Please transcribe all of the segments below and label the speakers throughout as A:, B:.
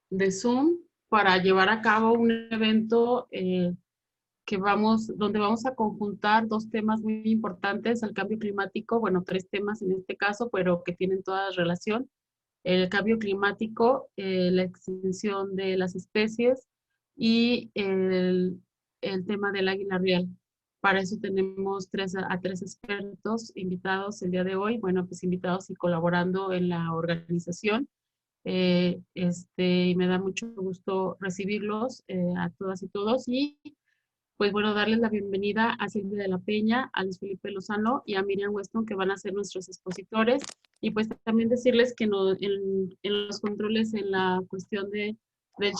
A: de Zoom para llevar a cabo un evento donde vamos a conjuntar dos temas muy importantes, el cambio climático, bueno, tres temas en este caso, pero que tienen toda relación. El cambio climático, la extinción de las especies y el tema del águila real. Para eso tenemos a tres expertos invitados el día de hoy, bueno, pues invitados y colaborando en la organización. Y me da mucho gusto recibirlos a todas y todos y pues bueno, darles la bienvenida a Silvia de la Peña, a Luis Felipe Lozano y a Miriam Weston, que van a ser nuestros expositores. Y pues también decirles que no, en los controles, en la cuestión del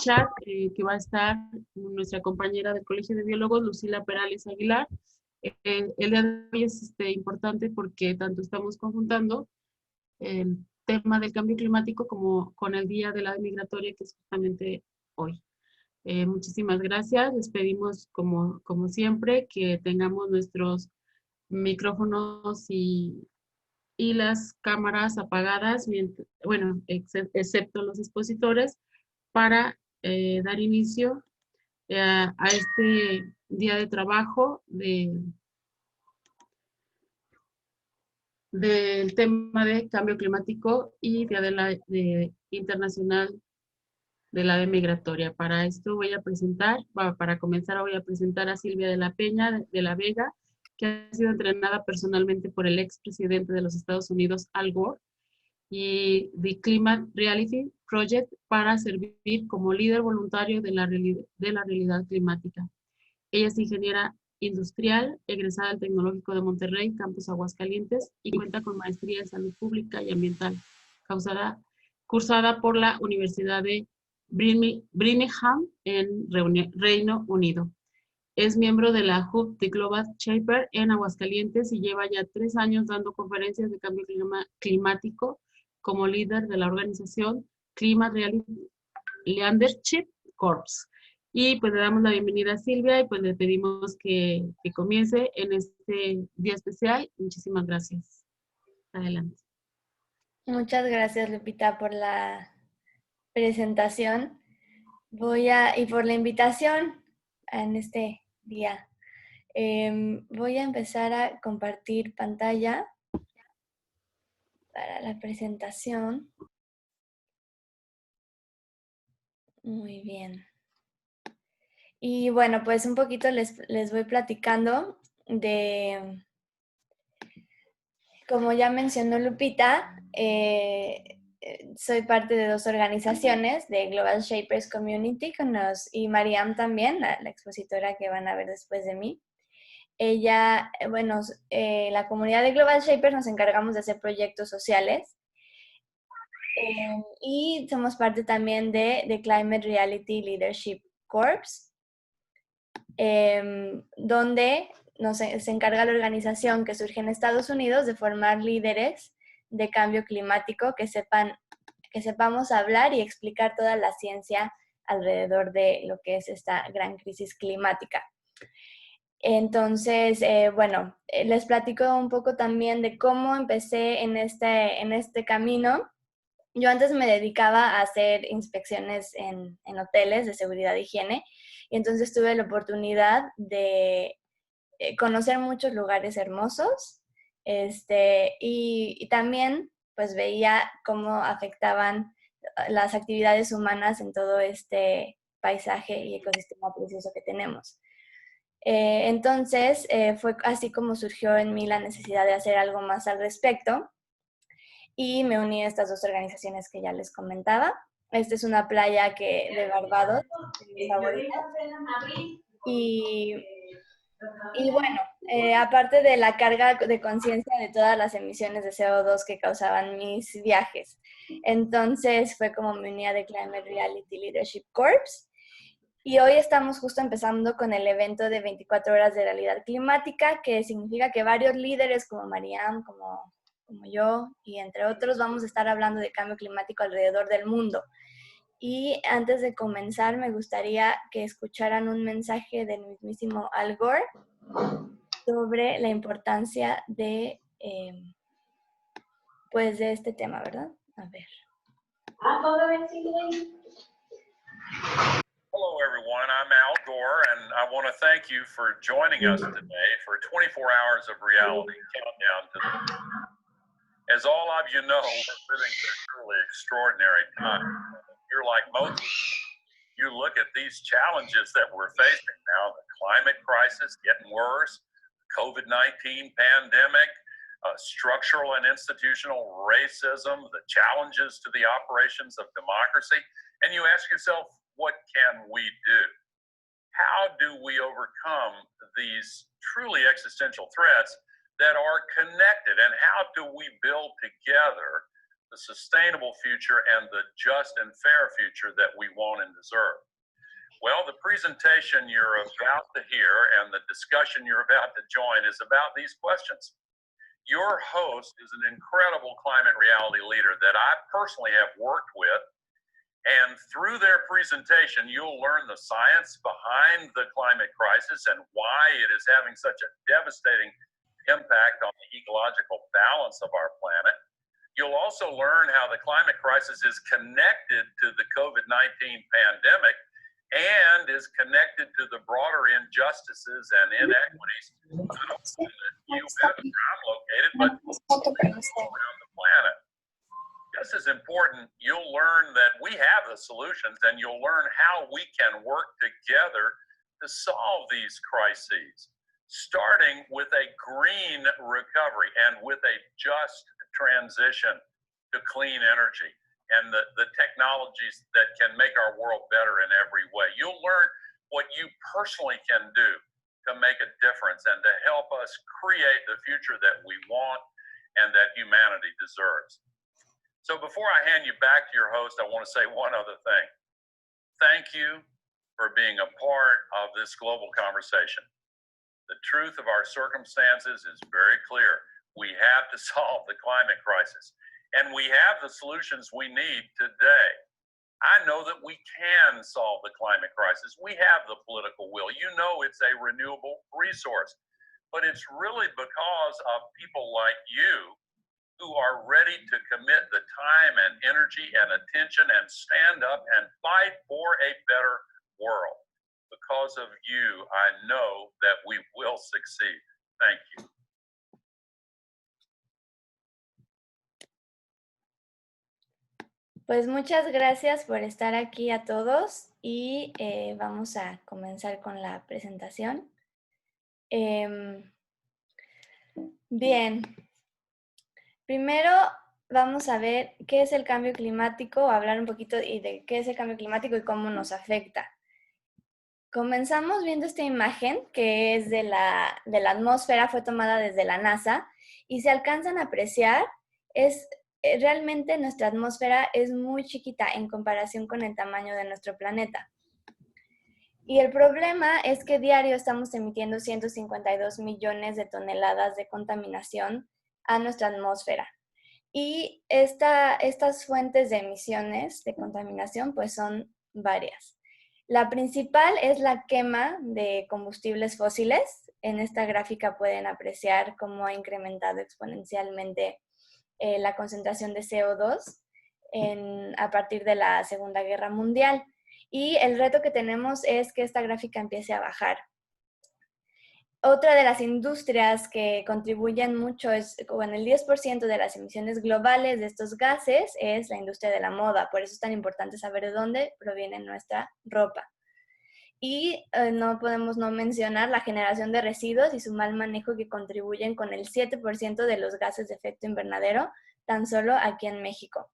A: chat, que va a estar nuestra compañera del Colegio de Biólogos, Lucila Perales Aguilar. El día de hoy es importante porque tanto estamos conjuntando el tema del cambio climático como con el Día de la Migratoria, que es justamente hoy. Muchísimas gracias. Les pedimos, como siempre, que tengamos nuestros micrófonos y las cámaras apagadas, bueno, excepto los expositores, para dar inicio a este día de trabajo del tema de cambio climático y Día Internacional de la ave migratoria. Para esto voy a presentar, para comenzar voy a presentar a Silvia de la Peña de la Vega, que ha sido entrenada personalmente por el expresidente de los Estados Unidos, Al Gore, y The Climate Reality Project para servir como líder voluntario de la realidad climática. Ella es ingeniera industrial, egresada del Tecnológico de Monterrey, Campus Aguascalientes, y cuenta con maestría en salud pública y ambiental, cursada por la Universidad de Birmingham en Reino Unido. Es miembro de la Hub de Global Shaper en Aguascalientes y lleva ya 3 años dando conferencias de cambio climático como líder de la organización Climate Reality Leadership Corps. Y pues le damos la bienvenida a Silvia y pues le pedimos que comience en este día especial. Muchísimas gracias. Adelante.
B: Muchas gracias, Lupita, por la presentación. Y por la invitación en este día. Voy a empezar a compartir pantalla para la presentación. Muy bien. Y bueno, pues un poquito les voy platicando de, como ya mencionó Lupita, soy parte de dos organizaciones, de Global Shapers Community y Mariam también, la expositora que van a ver después de mí. Ella, bueno, la comunidad de Global Shapers nos encargamos de hacer proyectos sociales y somos parte también de Climate Reality Leadership Corps, donde se encarga la organización que surge en Estados Unidos de formar líderes de cambio climático que sepamos hablar y explicar toda la ciencia alrededor de lo que es esta gran crisis climática. Entonces, bueno, les platico un poco también de cómo empecé en este camino. Yo antes me dedicaba a hacer inspecciones en hoteles de seguridad e higiene, y entonces tuve la oportunidad de conocer muchos lugares hermosos, y también pues veía cómo afectaban las actividades humanas en todo este paisaje y ecosistema precioso que tenemos. Entonces, fue así como surgió en mí la necesidad de hacer algo más al respecto y me uní a estas dos organizaciones que ya les comentaba. Esta es una playa de Barbados, mi favorita. Y bueno, aparte de la carga de conciencia de todas las emisiones de CO2 que causaban mis viajes. Entonces fue como me uní a The Climate Reality Leadership Corps. Y hoy estamos justo empezando con el evento de 24 horas de realidad climática, que significa que varios líderes como Mariam, como yo, y entre otros, vamos a estar hablando de cambio climático alrededor del mundo. Y antes de comenzar, me gustaría que escucharan un mensaje del mismísimo Al Gore sobre la importancia de, pues de este tema, ¿verdad? A ver.
C: Hello, everyone. I'm Al Gore, and I want to thank you for joining us today for 24 hours of reality countdown to the future. As all of you know, we're living through truly extraordinary times. You're like most of us. You look at these challenges that we're facing now, the climate crisis getting worse, COVID-19 pandemic, structural and institutional racism, the challenges to the operations of democracy, and you ask yourself, what can we do? How do we overcome these truly existential threats that are connected, and how do we build together the sustainable future and the just and fair future that we want and deserve? Well, the presentation you're about to hear and the discussion you're about to join is about these questions. Your host is an incredible climate reality leader that I personally have worked with, and through their presentation, you'll learn the science behind the climate crisis and why it is having such a devastating impact on the ecological balance of our planet. You'll also learn how the climate crisis is connected to the COVID-19 pandemic and is connected to the broader injustices and inequities, not only in the U.S. where I'm located, but around the planet. Just as important, you'll learn that we have the solutions, and you'll learn how we can work together to solve these crises, starting with a green recovery and with a just transition to clean energy and the technologies that can make our world better in every way. You'll learn what you personally can do to make a difference and to help us create the future that we want and that humanity deserves. So before I hand you back to your host, I want to say one other thing. Thank you for being a part of this global conversation. The truth of our circumstances is very clear. We have to solve the climate crisis, and we have the solutions we need today. I know that we can solve the climate crisis. We have the political will. You know it's a renewable resource, but it's really because of people like you who are ready to commit the time and energy and attention and stand up and fight for a better world. Because of you, I know that we will succeed. Thank you.
B: Pues muchas gracias por estar aquí a todos y vamos a comenzar con la presentación. Bien, primero vamos a ver qué es el cambio climático, hablar un poquito de qué es el cambio climático y cómo nos afecta. Comenzamos viendo esta imagen que es de la atmósfera, fue tomada desde la NASA, y se alcanzan a apreciar, realmente nuestra atmósfera es muy chiquita en comparación con el tamaño de nuestro planeta. Y el problema es que diario estamos emitiendo 152 millones de toneladas de contaminación a nuestra atmósfera. Y estas fuentes de emisiones de contaminación pues son varias. La principal es la quema de combustibles fósiles. En esta gráfica pueden apreciar cómo ha incrementado exponencialmente la concentración de CO2 a partir de la Segunda Guerra Mundial. Y el reto que tenemos es que esta gráfica empiece a bajar. Otra de las industrias que contribuyen mucho, el 10% de las emisiones globales de estos gases es la industria de la moda. Por eso es tan importante saber de dónde proviene nuestra ropa. Y no podemos no mencionar la generación de residuos y su mal manejo, que contribuyen con el 7% de los gases de efecto invernadero, tan solo aquí en México.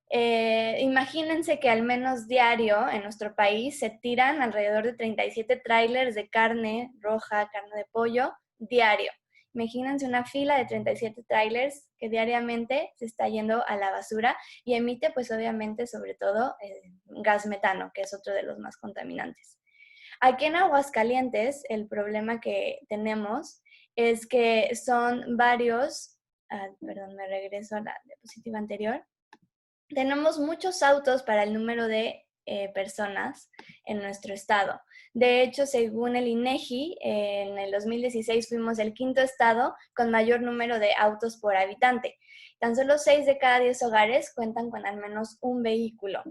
B: Imagínense que al menos diario en nuestro país se tiran alrededor de 37 tráilers de carne roja, carne de pollo, diario. Imagínense una fila de 37 tráilers que diariamente se está yendo a la basura y emite, pues obviamente, sobre todo, gas metano, que es otro de los más contaminantes. Aquí en Aguascalientes, el problema que tenemos es que son varios, perdón, me regreso a la diapositiva anterior. Tenemos muchos autos para el número de personas en nuestro estado. De hecho, según el INEGI, en el 2016 fuimos el 5º estado con mayor número de autos por habitante. Tan solo 6 de cada 10 hogares cuentan con al menos un vehículo.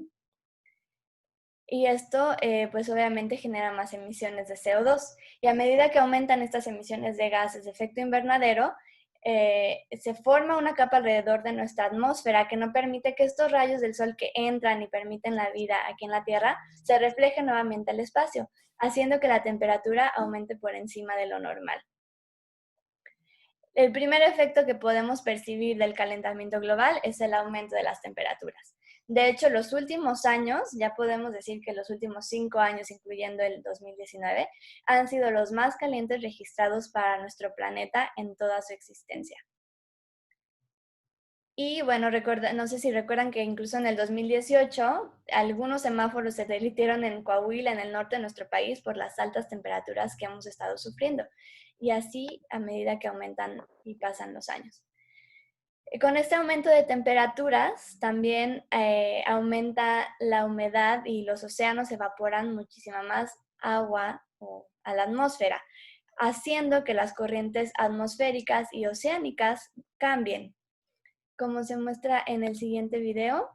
B: Y esto, pues obviamente genera más emisiones de CO2. Y a medida que aumentan estas emisiones de gases de efecto invernadero, se forma una capa alrededor de nuestra atmósfera que no permite que estos rayos del sol que entran y permiten la vida aquí en la Tierra se reflejen nuevamente al espacio, haciendo que la temperatura aumente por encima de lo normal. El primer efecto que podemos percibir del calentamiento global es el aumento de las temperaturas. De hecho, los últimos años, ya podemos decir que los últimos 5 años, incluyendo el 2019, han sido los más calientes registrados para nuestro planeta en toda su existencia. Y bueno, no sé si recuerdan que incluso en el 2018, algunos semáforos se derritieron en Coahuila, en el norte de nuestro país, por las altas temperaturas que hemos estado sufriendo. Y así a medida que aumentan y pasan los años. Con este aumento de temperaturas también aumenta la humedad y los océanos evaporan muchísima más agua a la atmósfera, haciendo que las corrientes atmosféricas y oceánicas cambien. Como se muestra en el siguiente video,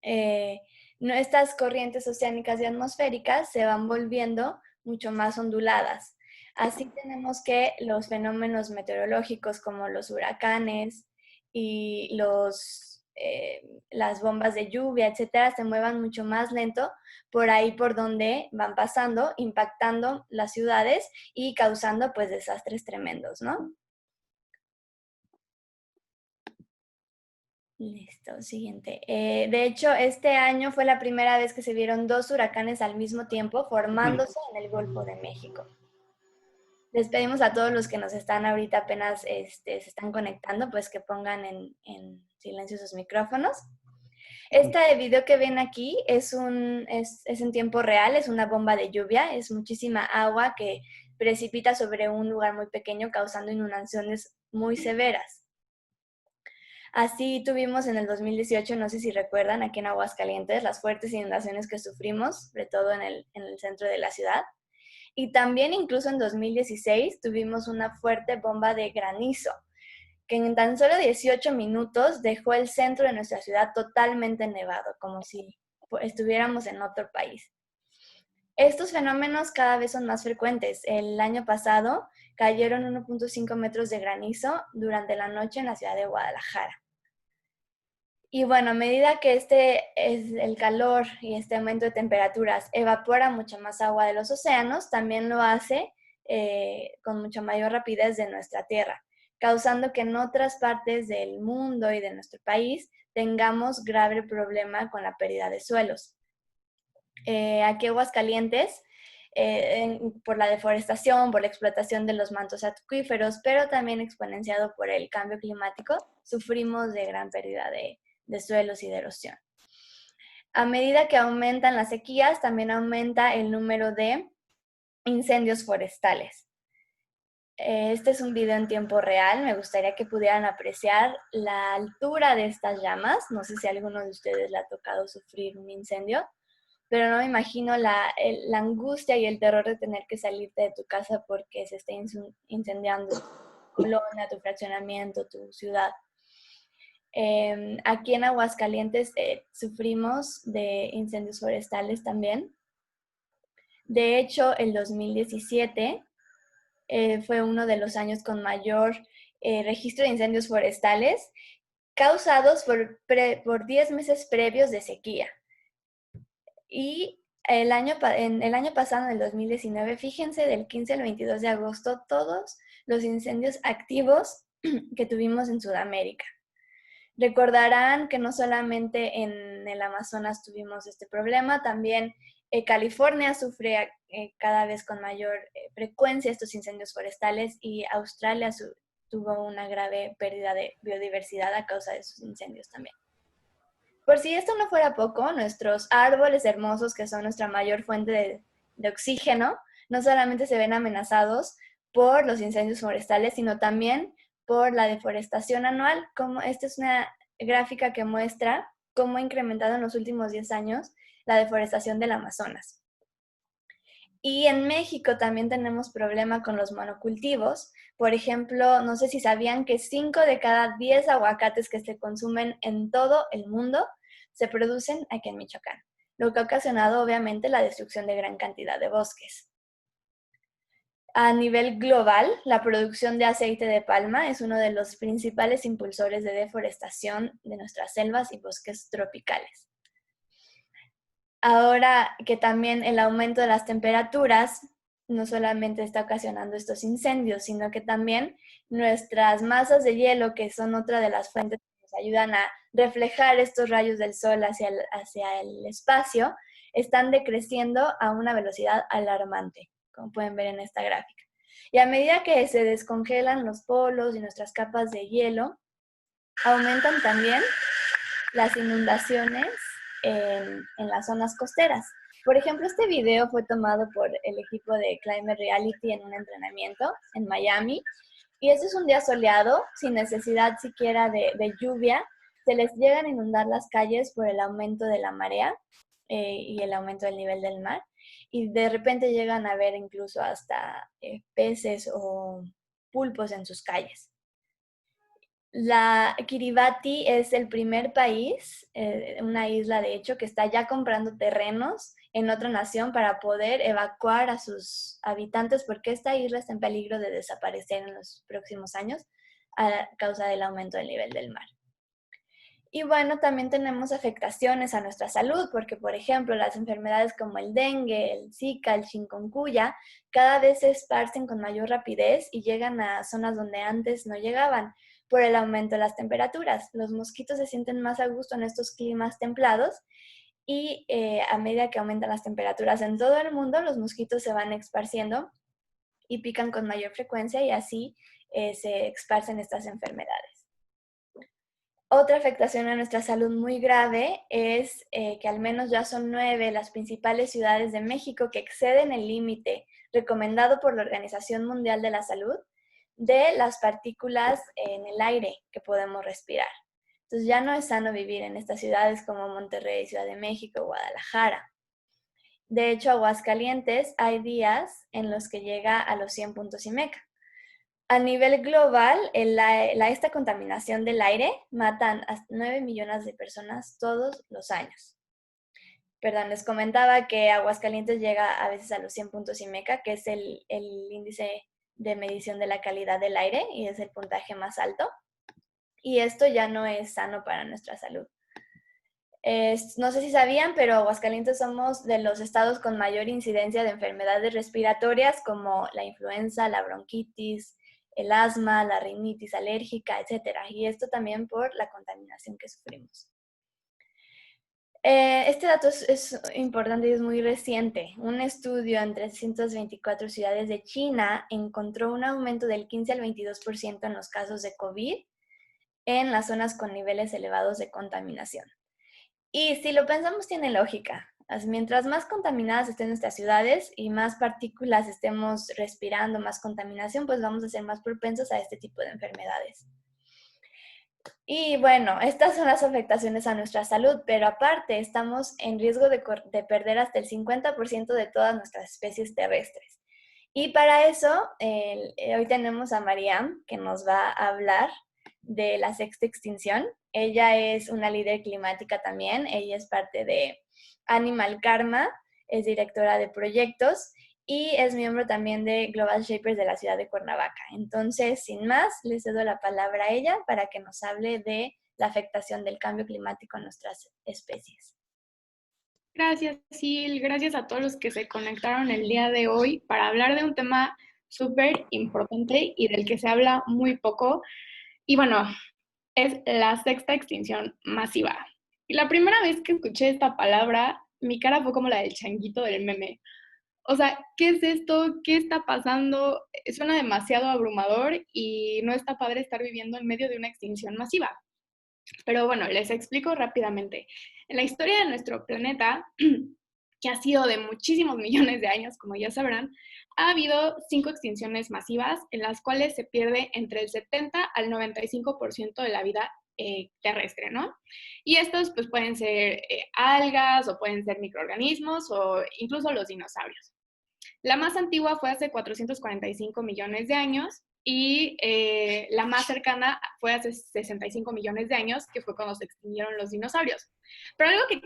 B: estas corrientes oceánicas y atmosféricas se van volviendo mucho más onduladas. Así tenemos que los fenómenos meteorológicos como los huracanes y las bombas de lluvia, etcétera, se muevan mucho más lento por ahí por donde van pasando, impactando las ciudades y causando pues desastres tremendos, ¿no? Listo, siguiente. De hecho, este año fue la primera vez que se vieron 2 huracanes al mismo tiempo formándose en el Golfo de México. Les pedimos a todos los que nos están ahorita apenas se están conectando, pues que pongan en silencio sus micrófonos. Este video que ven aquí es en tiempo real, es una bomba de lluvia, es muchísima agua que precipita sobre un lugar muy pequeño causando inundaciones muy severas. Así tuvimos en el 2018, no sé si recuerdan, aquí en Aguascalientes, las fuertes inundaciones que sufrimos, sobre todo en el centro de la ciudad. Y también incluso en 2016 tuvimos una fuerte bomba de granizo, que en tan solo 18 minutos dejó el centro de nuestra ciudad totalmente nevado, como si estuviéramos en otro país. Estos fenómenos cada vez son más frecuentes. El año pasado cayeron 1.5 metros de granizo durante la noche en la ciudad de Guadalajara. Y bueno, a medida que el calor y este aumento de temperaturas evapora mucha más agua de los océanos, también lo hace con mucha mayor rapidez de nuestra Tierra, causando que en otras partes del mundo y de nuestro país tengamos grave problema con la pérdida de suelos. Aquí en Aguascalientes, por la deforestación, por la explotación de los mantos acuíferos, pero también exponenciado por el cambio climático, sufrimos de gran pérdida de suelos y de erosión. A medida que aumentan las sequías, también aumenta el número de incendios forestales. Este es un video en tiempo real. Me gustaría que pudieran apreciar la altura de estas llamas. No sé si a alguno de ustedes le ha tocado sufrir un incendio, pero no me imagino la angustia y el terror de tener que salirte de tu casa porque se esté incendiando tu colonia, tu fraccionamiento, tu ciudad. Aquí en Aguascalientes sufrimos de incendios forestales también. De hecho, el 2017 fue uno de los años con mayor registro de incendios forestales causados por 10 meses previos de sequía. Y el año pasado, en el 2019, fíjense, del 15 al 22 de agosto, todos los incendios activos que tuvimos en Sudamérica. Recordarán que no solamente en el Amazonas tuvimos este problema, también California sufre cada vez con mayor frecuencia estos incendios forestales y Australia tuvo una grave pérdida de biodiversidad a causa de sus incendios también. Por si esto no fuera poco, nuestros árboles hermosos, que son nuestra mayor fuente de oxígeno, no solamente se ven amenazados por los incendios forestales, sino también por la deforestación anual. Como esta es una gráfica que muestra cómo ha incrementado en los últimos 10 años la deforestación del Amazonas. Y en México también tenemos problema con los monocultivos. Por ejemplo, no sé si sabían que 5 de cada 10 aguacates que se consumen en todo el mundo se producen aquí en Michoacán, lo que ha ocasionado obviamente la destrucción de gran cantidad de bosques. A nivel global, la producción de aceite de palma es uno de los principales impulsores de deforestación de nuestras selvas y bosques tropicales. Ahora que también el aumento de las temperaturas no solamente está ocasionando estos incendios, sino que también nuestras masas de hielo, que son otra de las fuentes que nos ayudan a reflejar estos rayos del sol hacia el espacio, están decreciendo a una velocidad alarmante, como pueden ver en esta gráfica. Y a medida que se descongelan los polos y nuestras capas de hielo, aumentan también las inundaciones en las zonas costeras. Por ejemplo, este video fue tomado por el equipo de Climate Reality en un entrenamiento en Miami. Y este es un día soleado, sin necesidad siquiera de lluvia. Se les llegan a inundar las calles por el aumento de la marea y el aumento del nivel del mar. Y de repente llegan a ver incluso hasta peces o pulpos en sus calles. La Kiribati es el primer país, una isla de hecho, que está ya comprando terrenos en otra nación para poder evacuar a sus habitantes porque esta isla está en peligro de desaparecer en los próximos años a causa del aumento del nivel del mar. Y bueno, también tenemos afectaciones a nuestra salud porque, por ejemplo, las enfermedades como el dengue, el zika, el chikungunya, cada vez se esparcen con mayor rapidez y llegan a zonas donde antes no llegaban por el aumento de las temperaturas. Los mosquitos se sienten más a gusto en estos climas templados y a medida que aumentan las temperaturas en todo el mundo, los mosquitos se van esparciendo y pican con mayor frecuencia y así se esparcen estas enfermedades. Otra afectación a nuestra salud muy grave es que al menos ya son 9 las principales ciudades de México que exceden el límite recomendado por la Organización Mundial de la Salud de las partículas en el aire que podemos respirar. Entonces ya no es sano vivir en estas ciudades como Monterrey, Ciudad de México, Guadalajara. De hecho, Aguascalientes hay días en los que llega a los 100 puntos IMECA. A nivel global, esta contaminación del aire matan a 9 millones de personas todos los años. Perdón, les comentaba que Aguascalientes llega a veces a los 100 puntos IMECA, que es el índice de medición de la calidad del aire y es el puntaje más alto. Y esto ya no es sano para nuestra salud. No sé si sabían, pero Aguascalientes somos de los estados con mayor incidencia de enfermedades respiratorias como la influenza, la bronquitis, el asma, la rinitis alérgica, etc. Y esto también por la contaminación que sufrimos. Este dato es importante y es muy reciente. Un estudio en 324 ciudades de China encontró un aumento del 15 al 22% en los casos de COVID en las zonas con niveles elevados de contaminación. Y si lo pensamos, tiene lógica. Mientras más contaminadas estén nuestras ciudades y más partículas estemos respirando, más contaminación, pues vamos a ser más propensos a este tipo de enfermedades. Y bueno, estas son las afectaciones a nuestra salud, pero aparte estamos en riesgo de perder hasta el 50% de todas nuestras especies terrestres. Y para eso, hoy tenemos a Mariam, que nos va a hablar de la sexta extinción. Ella es una líder climática también, ella es parte de Animal Karma, es directora de proyectos y es miembro también de Global Shapers de la ciudad de Cuernavaca. Entonces, sin más, le cedo la palabra a ella para que nos hable de la afectación del cambio climático en nuestras especies.
D: Gracias, Sil. Gracias a todos los que se conectaron el día de hoy para hablar de un tema súper importante y del que se habla muy poco. Y bueno, es la sexta extinción masiva. Y la primera vez que escuché esta palabra, mi cara fue como la del changuito del meme. O sea, ¿qué es esto? ¿Qué está pasando? Suena demasiado abrumador y no está padre estar viviendo en medio de una extinción masiva. Pero bueno, les explico rápidamente. En la historia de nuestro planeta, que ha sido de muchísimos millones de años, como ya sabrán, ha habido 5 extinciones masivas en las cuales se pierde entre el 70 al 95% de la vida terrestre, ¿no? Y estos pues pueden ser algas o pueden ser microorganismos o incluso los dinosaurios. La más antigua fue hace 445 millones de años y la más cercana fue hace 65 millones de años, que fue cuando se extinguieron los dinosaurios. Pero algo que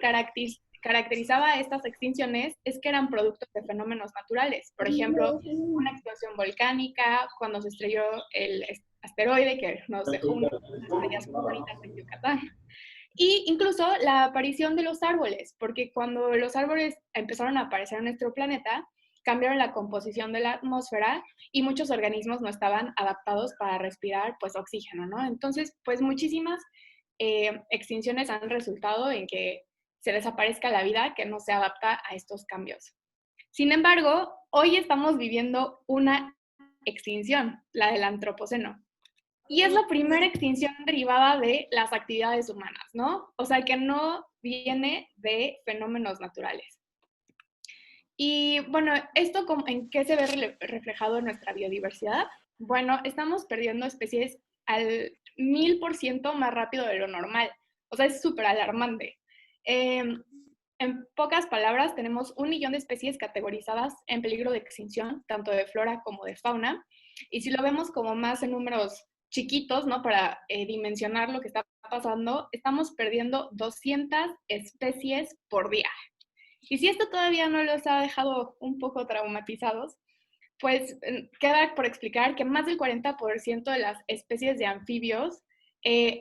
D: caracterizaba a estas extinciones es que eran productos de fenómenos naturales. Por ejemplo, una explosión volcánica, cuando se estrelló el asteroide que nos dejó unas estrellas muy bonitas en Yucatán. Y incluso la aparición de los árboles, porque cuando los árboles empezaron a aparecer en nuestro planeta, cambiaron la composición de la atmósfera y muchos organismos no estaban adaptados para respirar pues oxígeno, ¿no? Entonces, pues muchísimas extinciones han resultado en que se desaparezca la vida que no se adapta a estos cambios. Sin embargo, hoy estamos viviendo una extinción, la del antropoceno. Y es la primera extinción derivada de las actividades humanas, ¿no? O sea, que no viene de fenómenos naturales. Y bueno, ¿esto en qué se ve reflejado en nuestra biodiversidad? Bueno, estamos perdiendo especies al 1000% más rápido de lo normal. O sea, es súper alarmante. En pocas palabras, tenemos 1 millón de especies categorizadas en peligro de extinción, tanto de flora como de fauna. Y si lo vemos como más en números chiquitos, ¿no? Para dimensionar lo que está pasando, estamos perdiendo 200 especies por día. Y si esto todavía no los ha dejado un poco traumatizados, pues queda por explicar que más del 40% de las especies de anfibios,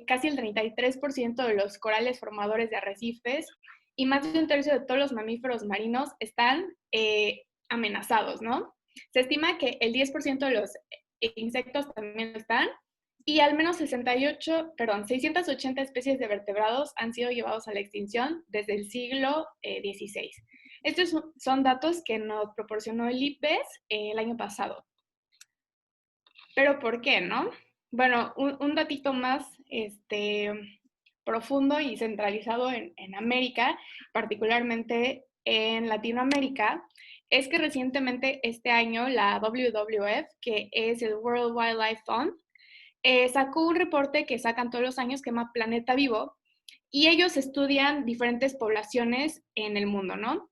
D: casi el 33% de los corales formadores de arrecifes y más de un tercio de todos los mamíferos marinos están amenazados, ¿no? Se estima que el 10% de los insectos también están y al menos 680 especies de vertebrados han sido llevados a la extinción desde el siglo XVI. Estos son datos que nos proporcionó el IPBES el año pasado. ¿Pero por qué, no? Bueno, un datito más profundo y centralizado en América, particularmente en Latinoamérica, es que recientemente este año la WWF, que es el World Wildlife Fund, sacó un reporte que sacan todos los años que se llama Planeta Vivo, y ellos estudian diferentes poblaciones en el mundo, ¿no?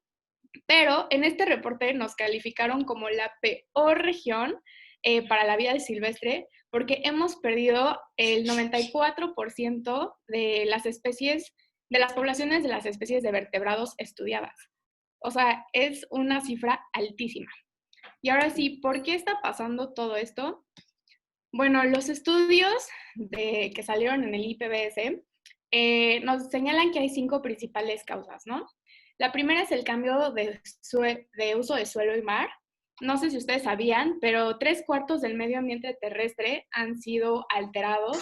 D: Pero en este reporte nos calificaron como la peor región para la vida silvestre porque hemos perdido el 94% de las especies, de las poblaciones de las especies de vertebrados estudiadas. O sea, es una cifra altísima. Y ahora sí, ¿por qué está pasando todo esto? Bueno, los estudios que salieron en el IPBES nos señalan que hay 5 principales causas, ¿no? La primera es el cambio de uso de suelo y mar. No sé si ustedes sabían, pero 3/4 del medio ambiente terrestre han sido alterados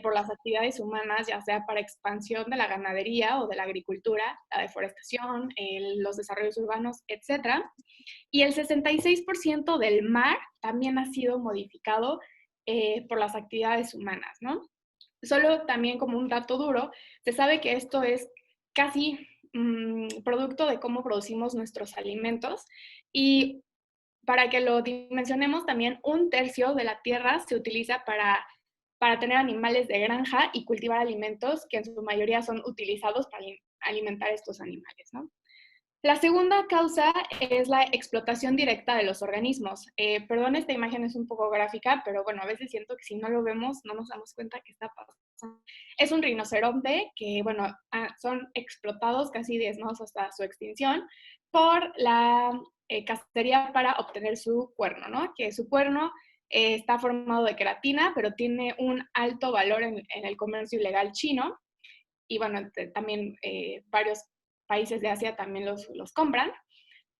D: por las actividades humanas, ya sea para expansión de la ganadería o de la agricultura, la deforestación, los desarrollos urbanos, etc. Y el 66% del mar también ha sido modificado por las actividades humanas, ¿no? Solo también como un dato duro, se sabe que esto es casi producto de cómo producimos nuestros alimentos y para que lo dimensionemos también 1/3 de la tierra se utiliza para tener animales de granja y cultivar alimentos que en su mayoría son utilizados para alimentar estos animales, ¿no? La segunda causa es la explotación directa de los organismos. Perdón, esta imagen es un poco gráfica, pero bueno, a veces siento que si no lo vemos no nos damos cuenta que está pasando. Es un rinoceronte que, bueno, son explotados casi diezmados hasta su extinción por la cacería para obtener su cuerno, ¿no? Que su cuerno está formado de queratina, pero tiene un alto valor en el comercio ilegal chino. Y bueno, también varios países de Asia también los compran,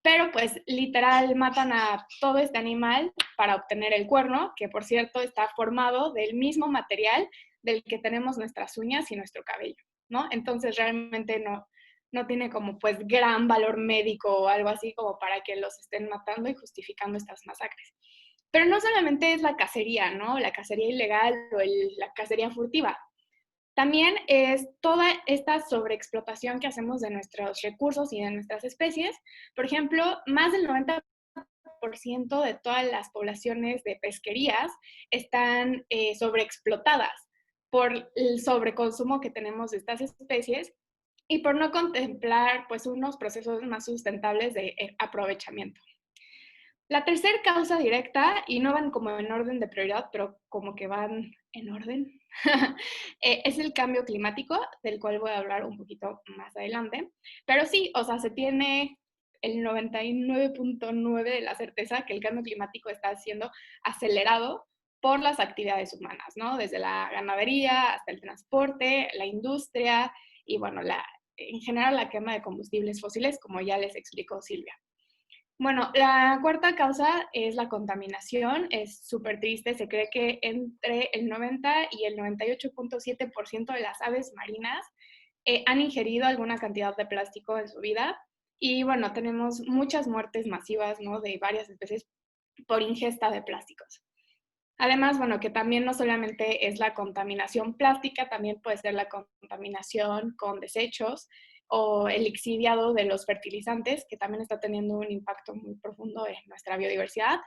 D: pero pues literal matan a todo este animal para obtener el cuerno, que por cierto está formado del mismo material del que tenemos nuestras uñas y nuestro cabello, ¿no? Entonces realmente no tiene como pues gran valor médico o algo así como para que los estén matando y justificando estas masacres. Pero no solamente es la cacería, ¿no? La cacería ilegal o la cacería furtiva. También es toda esta sobreexplotación que hacemos de nuestros recursos y de nuestras especies. Por ejemplo, más del 90% de todas las poblaciones de pesquerías están sobreexplotadas. por el sobreconsumo que tenemos de estas especies y por no contemplar pues unos procesos más sustentables de aprovechamiento. La tercera causa directa, y no van como en orden de prioridad, pero como que van en orden, es el cambio climático, del cual voy a hablar un poquito más adelante. Pero sí, o sea, se tiene el 99.9 de la certeza que el cambio climático está siendo acelerado por las actividades humanas, ¿no? Desde la ganadería hasta el transporte, la industria y, bueno, en general la quema de combustibles fósiles, como ya les explicó Silvia. Bueno, la cuarta causa es la contaminación. Es súper triste. Se cree que entre el 90 y el 98.7% de las aves marinas han ingerido alguna cantidad de plástico en su vida. Y bueno, tenemos muchas muertes masivas, ¿no?, de varias especies por ingesta de plásticos. Además, bueno, que también no solamente es la contaminación plástica, también puede ser la contaminación con desechos o el lixiviado de los fertilizantes, que también está teniendo un impacto muy profundo en nuestra biodiversidad.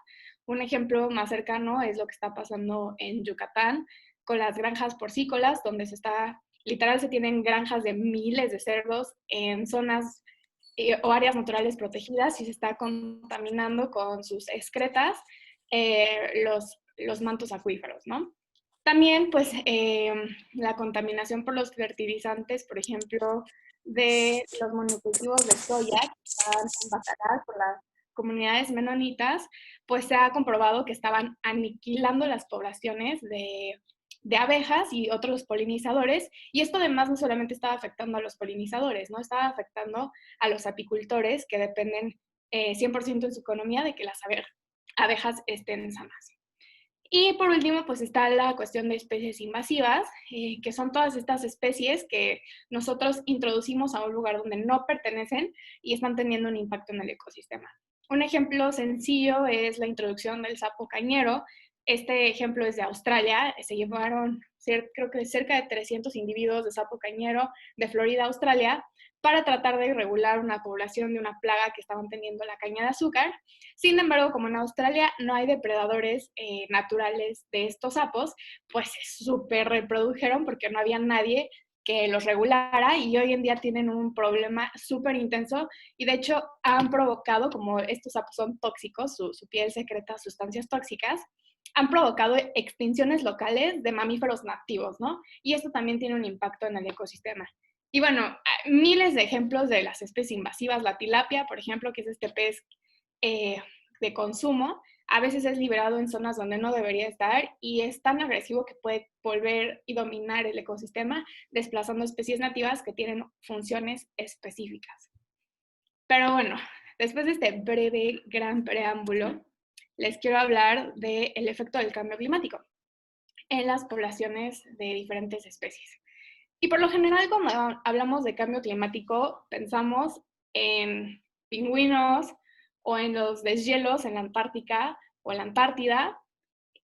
D: Un ejemplo más cercano es lo que está pasando en Yucatán con las granjas porcícolas, donde literal se tienen granjas de miles de cerdos en zonas o áreas naturales protegidas y se está contaminando con sus excretas los mantos acuíferos, ¿no? También, pues, la contaminación por los fertilizantes, por ejemplo, de los monocultivos de soya que estaban en Bacalar por las comunidades menonitas, pues se ha comprobado que estaban aniquilando las poblaciones de abejas y otros polinizadores, y esto además no solamente estaba afectando a los polinizadores, ¿no? Estaba afectando a los apicultores que dependen 100% en su economía de que las abejas estén sanas. Y por último, pues está la cuestión de especies invasivas, que son todas estas especies que nosotros introducimos a un lugar donde no pertenecen y están teniendo un impacto en el ecosistema. Un ejemplo sencillo es la introducción del sapo cañero. Este ejemplo es de Australia. Se llevaron, creo que cerca de 300 individuos de sapo cañero de Florida, Australia, para tratar de regular una población de una plaga que estaban teniendo la caña de azúcar. Sin embargo, como en Australia no hay depredadores naturales de estos sapos, pues se súper reprodujeron porque no había nadie que los regulara y hoy en día tienen un problema súper intenso y de hecho han provocado, como estos sapos son tóxicos, su piel secreta sustancias tóxicas, han provocado extinciones locales de mamíferos nativos, ¿no? Y esto también tiene un impacto en el ecosistema. Y bueno, miles de ejemplos de las especies invasivas, la tilapia, por ejemplo, que es este pez de consumo, a veces es liberado en zonas donde no debería estar y es tan agresivo que puede volver y dominar el ecosistema, desplazando especies nativas que tienen funciones específicas. Pero bueno, después de este breve, gran preámbulo, les quiero hablar del efecto del cambio climático en las poblaciones de diferentes especies. Y por lo general, cuando hablamos de cambio climático, pensamos en pingüinos o en los deshielos en la Antártica o en la Antártida.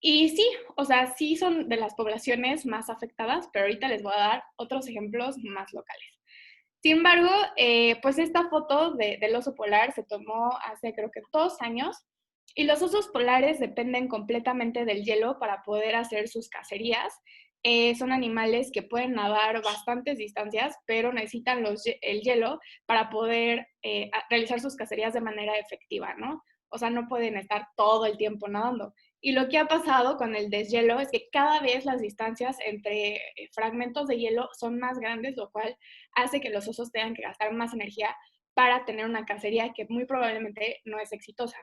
D: Y sí, o sea, sí son de las poblaciones más afectadas, pero ahorita les voy a dar otros ejemplos más locales. Sin embargo, pues esta foto del oso polar se tomó hace creo que 2 años y los osos polares dependen completamente del hielo para poder hacer sus cacerías. Son animales que pueden nadar bastantes distancias, pero necesitan el hielo para poder realizar sus cacerías de manera efectiva, ¿no? O sea, no pueden estar todo el tiempo nadando. Y lo que ha pasado con el deshielo es que cada vez las distancias entre fragmentos de hielo son más grandes, lo cual hace que los osos tengan que gastar más energía para tener una cacería que muy probablemente no es exitosa.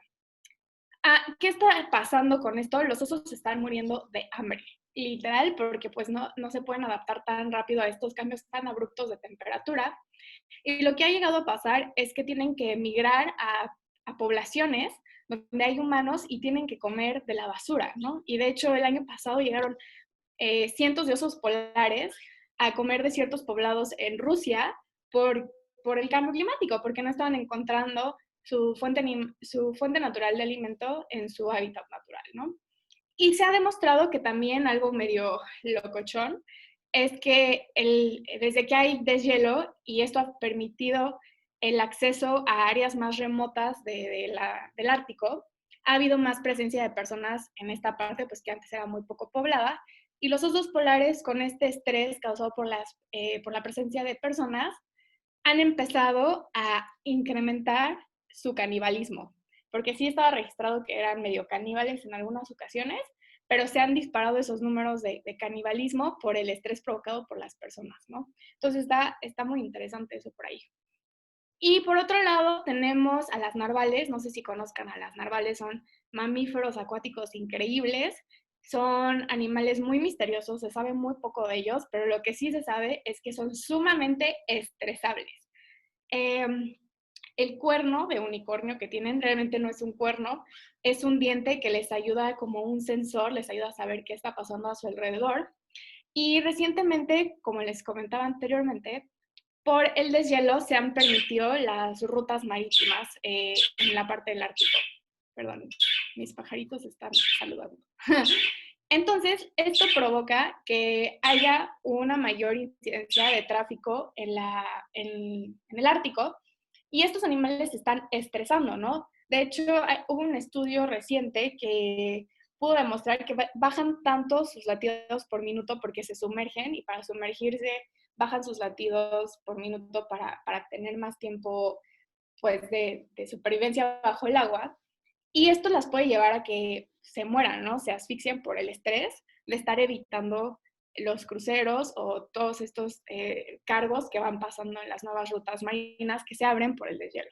D: ¿Qué está pasando con esto? Los osos se están muriendo de hambre, literal, porque pues no se pueden adaptar tan rápido a estos cambios tan abruptos de temperatura. Y lo que ha llegado a pasar es que tienen que migrar a poblaciones donde hay humanos y tienen que comer de la basura, ¿no? Y de hecho el año pasado llegaron cientos de osos polares a comer de ciertos poblados en Rusia por el cambio climático, porque no estaban encontrando su fuente natural de alimento en su hábitat natural, ¿no? Y se ha demostrado que también algo medio locochón es que desde que hay deshielo, y esto ha permitido el acceso a áreas más remotas del Ártico, ha habido más presencia de personas en esta parte, pues que antes era muy poco poblada, Y los osos polares, con este estrés causado por la presencia de personas, han empezado a incrementar su canibalismo, porque sí estaba registrado que eran medio caníbales en algunas ocasiones, pero se han disparado esos números de canibalismo por el estrés provocado por las personas, ¿no? Entonces está muy interesante eso por ahí. Y por otro lado tenemos a las narvales, no sé si conozcan a las narvales, son mamíferos acuáticos increíbles, son animales muy misteriosos, se sabe muy poco de ellos, pero lo que sí se sabe es que son sumamente estresables. El cuerno de unicornio que tienen realmente no es un cuerno, es un diente que les ayuda como un sensor, les ayuda a saber qué está pasando a su alrededor. Y recientemente, como les comentaba anteriormente, por el deshielo se han permitido las rutas marítimas en la parte del Ártico. Perdón, mis pajaritos están saludando. Entonces, esto provoca que haya una mayor incidencia de tráfico en el Ártico y estos animales se están estresando, ¿no? De hecho, hubo un estudio reciente que pudo demostrar que bajan tanto sus latidos por minuto porque se sumergen y para sumergirse bajan sus latidos por minuto para tener más tiempo pues, de supervivencia bajo el agua. Y esto las puede llevar a que se mueran, ¿no? Se asfixian por el estrés de estar evitando los cruceros o todos estos cargos que van pasando en las nuevas rutas marinas que se abren por el deshielo.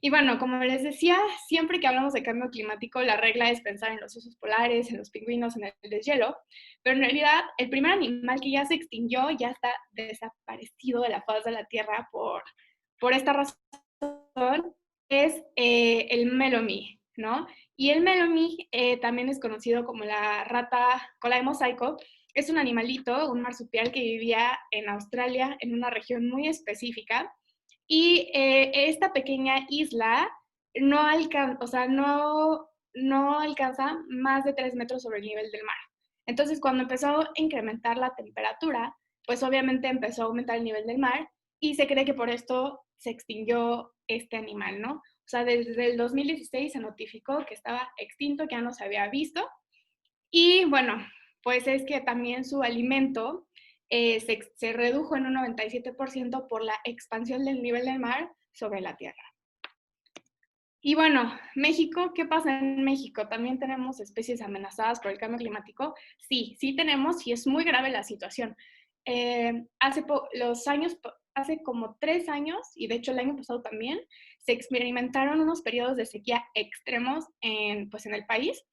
D: Y bueno, como les decía, siempre que hablamos de cambio climático, la regla es pensar en los osos polares, en los pingüinos, en el deshielo, pero en realidad el primer animal que ya se extinguió ya está desaparecido de la faz de la Tierra por esta razón, es el Melomi, ¿no? Y el Melomi también es conocido como la rata cola de mosaico. Es un animalito, un marsupial que vivía en Australia, en una región muy específica, y esta pequeña isla no alcanza más de 3 metros sobre el nivel del mar. Entonces, cuando empezó a incrementar la temperatura, pues obviamente empezó a aumentar el nivel del mar y se cree que por esto se extinguió este animal, ¿no? O sea, desde el 2016 se notificó que estaba extinto, que ya no se había visto. Y bueno, pues es que también su alimento se redujo en un 97% por la expansión del nivel del mar sobre la Tierra. Y bueno, México, ¿qué pasa en México? ¿También tenemos especies amenazadas por el cambio climático? Sí, sí tenemos y es muy grave la situación. Hace como 3 años, y de hecho el año pasado también, se experimentaron unos periodos de sequía extremos pues en el país.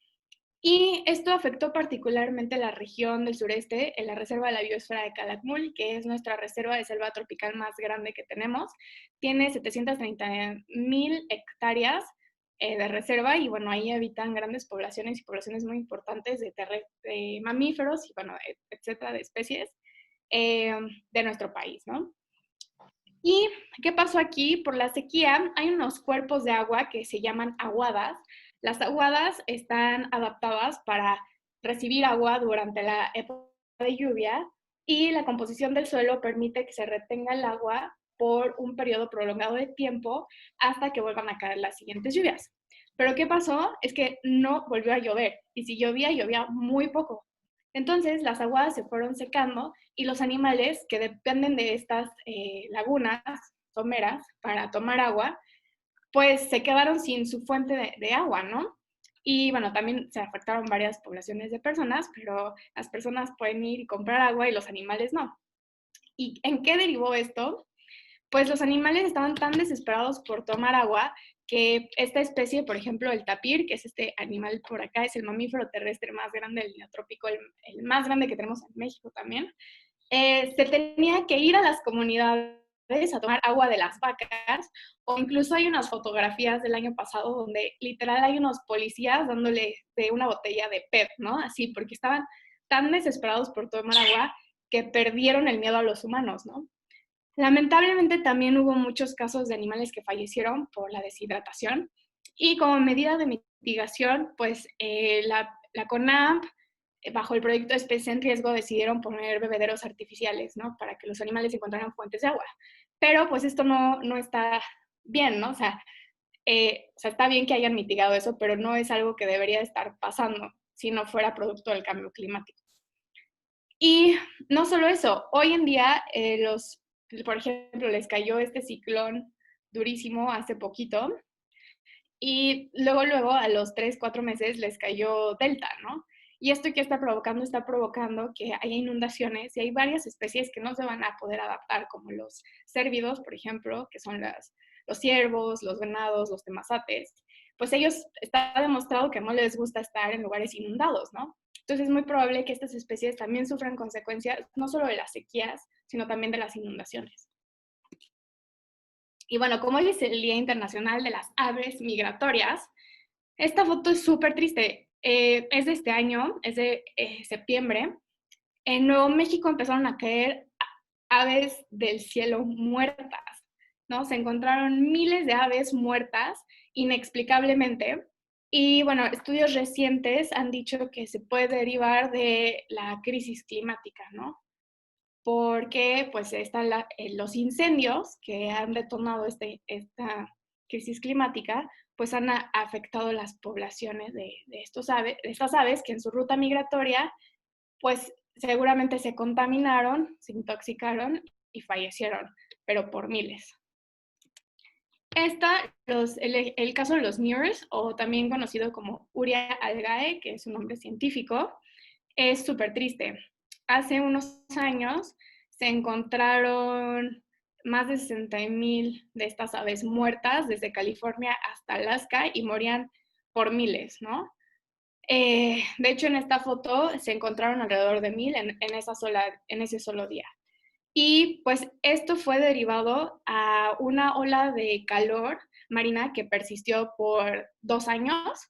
D: Y esto afectó particularmente la región del sureste, en la Reserva de la Biosfera de Calakmul, que es nuestra reserva de selva tropical más grande que tenemos. Tiene 730,000 hectáreas de reserva y bueno, ahí habitan grandes poblaciones y poblaciones muy importantes de mamíferos y bueno, etcétera, de especies de nuestro país, ¿no? ¿Y qué pasó aquí? Por la sequía hay unos cuerpos de agua que se llaman aguadas. Las aguadas están adaptadas para recibir agua durante la época de lluvia y la composición del suelo permite que se retenga el agua por un periodo prolongado de tiempo hasta que vuelvan a caer las siguientes lluvias. Pero ¿qué pasó? Es que no volvió a llover y si llovía, llovía muy poco. Entonces las aguadas se fueron secando y los animales que dependen de estas lagunas someras para tomar agua, pues se quedaron sin su fuente de agua, ¿no? Y bueno, también se afectaron varias poblaciones de personas, pero las personas pueden ir y comprar agua y los animales no. ¿Y en qué derivó esto? Pues los animales estaban tan desesperados por tomar agua que esta especie, por ejemplo, el tapir, que es este animal por acá, es el mamífero terrestre más grande del neotrópico, el más grande que tenemos en México también, se tenía que ir a las comunidades a tomar agua de las vacas, o incluso hay unas fotografías del año pasado donde literal hay unos policías dándole de una botella de PET, ¿no? Así, porque estaban tan desesperados por tomar agua que perdieron el miedo a los humanos, ¿no? Lamentablemente también hubo muchos casos de animales que fallecieron por la deshidratación y como medida de mitigación, pues la CONAMP, bajo el proyecto de Especie en Riesgo, decidieron poner bebederos artificiales, ¿no? Para que los animales encontraran fuentes de agua. Pero pues esto no está bien, ¿no? O sea, está bien que hayan mitigado eso, pero no es algo que debería estar pasando si no fuera producto del cambio climático. Y no solo eso, hoy en día por ejemplo, les cayó este ciclón durísimo hace poquito y luego a los 3, 4 meses les cayó Delta, ¿no? Y esto que está provocando que haya inundaciones y hay varias especies que no se van a poder adaptar, como los cérvidos, por ejemplo, que son los ciervos, los venados, los temazates. Pues ellos está demostrado que no les gusta estar en lugares inundados, ¿no? Entonces es muy probable que estas especies también sufran consecuencias no solo de las sequías, sino también de las inundaciones. Y bueno, como hoy es el Día Internacional de las Aves Migratorias, esta foto es súper triste. Es de este año, es de septiembre. En Nuevo México empezaron a caer aves del cielo muertas, ¿no? Se encontraron miles de aves muertas inexplicablemente. Y bueno, estudios recientes han dicho que se puede derivar de la crisis climática, ¿no? Porque pues están los incendios que han detonado esta crisis climática, pues han afectado las poblaciones de estas aves que en su ruta migratoria, pues seguramente se contaminaron, se intoxicaron y fallecieron, pero por miles. El caso de los Mures, o también conocido como Uria algae, que es su nombre científico, es súper triste. Hace unos años se encontraron más de 60,000 de estas aves muertas desde California hasta Alaska y morían por miles, ¿no? De hecho, en esta foto se encontraron alrededor de 1,000 en ese solo día. Y pues esto fue derivado a una ola de calor marina que persistió por 2 años,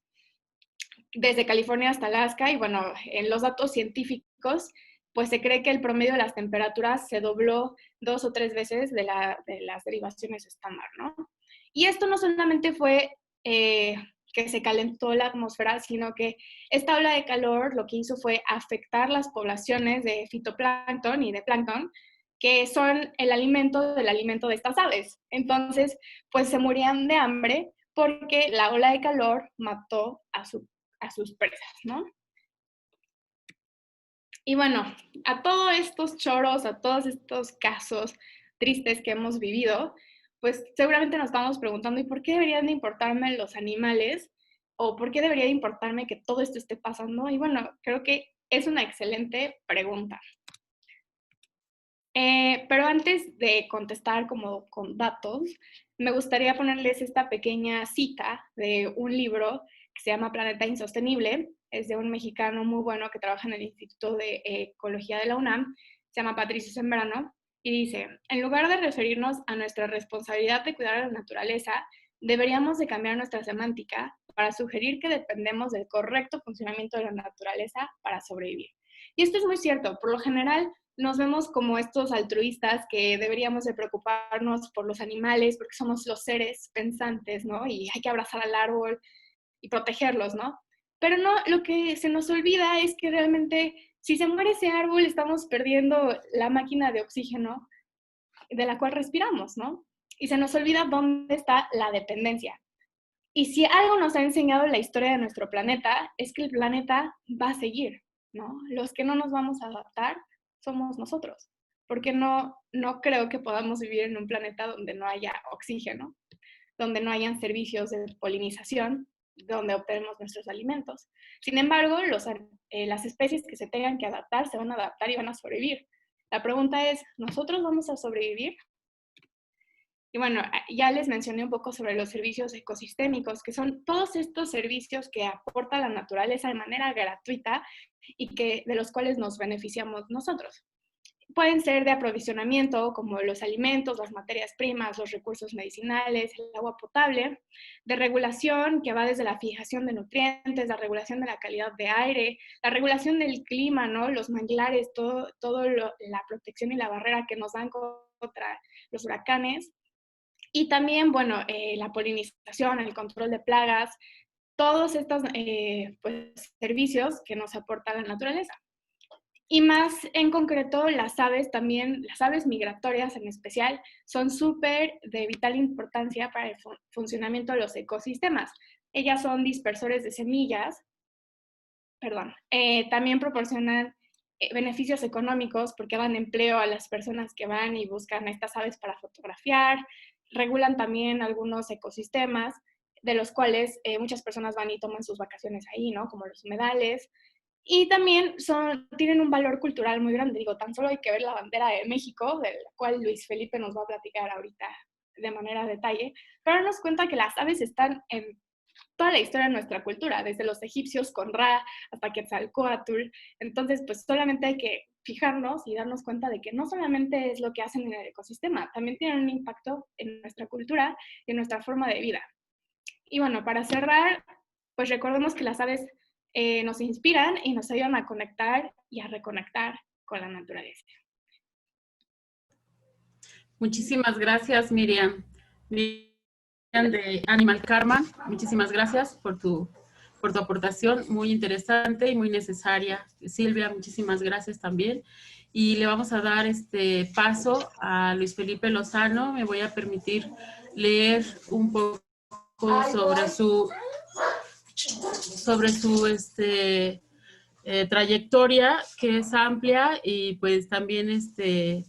D: desde California hasta Alaska, y bueno, en los datos científicos, pues se cree que el promedio de las temperaturas se dobló 2 o 3 veces de las derivaciones estándar, ¿no? Y esto no solamente fue que se calentó la atmósfera, sino que esta ola de calor lo que hizo fue afectar las poblaciones de fitoplancton y de plancton, que son el alimento del alimento de estas aves. Entonces, pues se morían de hambre porque la ola de calor mató a sus presas, ¿no? Y bueno, a todos estos choros, a todos estos casos tristes que hemos vivido, pues seguramente nos estamos preguntando, ¿y por qué deberían de importarme los animales? ¿O por qué debería de importarme que todo esto esté pasando? Y bueno, creo que es una excelente pregunta. Pero antes de contestar como con datos, me gustaría ponerles esta pequeña cita de un libro que se llama Planeta Insostenible. Es de un mexicano muy bueno que trabaja en el Instituto de Ecología de la UNAM. Se llama Patricio Sembrano. Y dice, en lugar de referirnos a nuestra responsabilidad de cuidar a la naturaleza, deberíamos de cambiar nuestra semántica para sugerir que dependemos del correcto funcionamiento de la naturaleza para sobrevivir. Y esto es muy cierto. Por lo general, nos vemos como estos altruistas que deberíamos de preocuparnos por los animales porque somos los seres pensantes, ¿no? Y hay que abrazar al árbol y protegerlos, ¿no? Pero no, lo que se nos olvida es que realmente si se muere ese árbol estamos perdiendo la máquina de oxígeno de la cual respiramos, ¿no? Y se nos olvida dónde está la dependencia. Y si algo nos ha enseñado la historia de nuestro planeta es que el planeta va a seguir, ¿no? Los que no nos vamos a adaptar somos nosotros, porque no creo que podamos vivir en un planeta donde no haya oxígeno, donde no hayan servicios de polinización, donde obtenemos nuestros alimentos. Sin embargo, las especies que se tengan que adaptar se van a adaptar y van a sobrevivir. La pregunta es, ¿nosotros vamos a sobrevivir? Y bueno, ya les mencioné un poco sobre los servicios ecosistémicos, que son todos estos servicios que aporta la naturaleza de manera gratuita y de los cuales nos beneficiamos nosotros. Pueden ser de aprovisionamiento, como los alimentos, las materias primas, los recursos medicinales, el agua potable, de regulación, que va desde la fijación de nutrientes, la regulación de la calidad de aire, la regulación del clima, ¿no? Los manglares, la protección y la barrera que nos dan contra los huracanes. Y también, bueno, la polinización, el control de plagas, todos estos pues, servicios que nos aporta la naturaleza. Y más en concreto, las aves también, las aves migratorias en especial, son súper de vital importancia para el funcionamiento de los ecosistemas. Ellas son dispersores de semillas, también proporcionan beneficios económicos porque dan empleo a las personas que van y buscan estas aves para fotografiar, regulan también algunos ecosistemas de los cuales muchas personas van y toman sus vacaciones ahí, ¿no? Como los humedales. Y también tienen un valor cultural muy grande. Digo, tan solo hay que ver la bandera de México, de la cual Luis Felipe nos va a platicar ahorita de manera de detalle, para darnos cuenta que las aves están en toda la historia de nuestra cultura, desde los egipcios con Ra hasta Quetzalcóatl. Entonces, pues solamente hay que fijarnos y darnos cuenta de que no solamente es lo que hacen en el ecosistema, también tienen un impacto en nuestra cultura y en nuestra forma de vida. Y bueno, para cerrar, pues recordemos que las aves nos inspiran y nos ayudan a conectar y a reconectar con la naturaleza.
A: Muchísimas gracias, Miriam. Miriam de Animal Karma, muchísimas gracias por tu aportación, muy interesante y muy necesaria. Silvia, muchísimas gracias también. Y le vamos a dar paso a Luis Felipe Lozano. Me voy a permitir leer un poco sobre su trayectoria, que es amplia, y pues también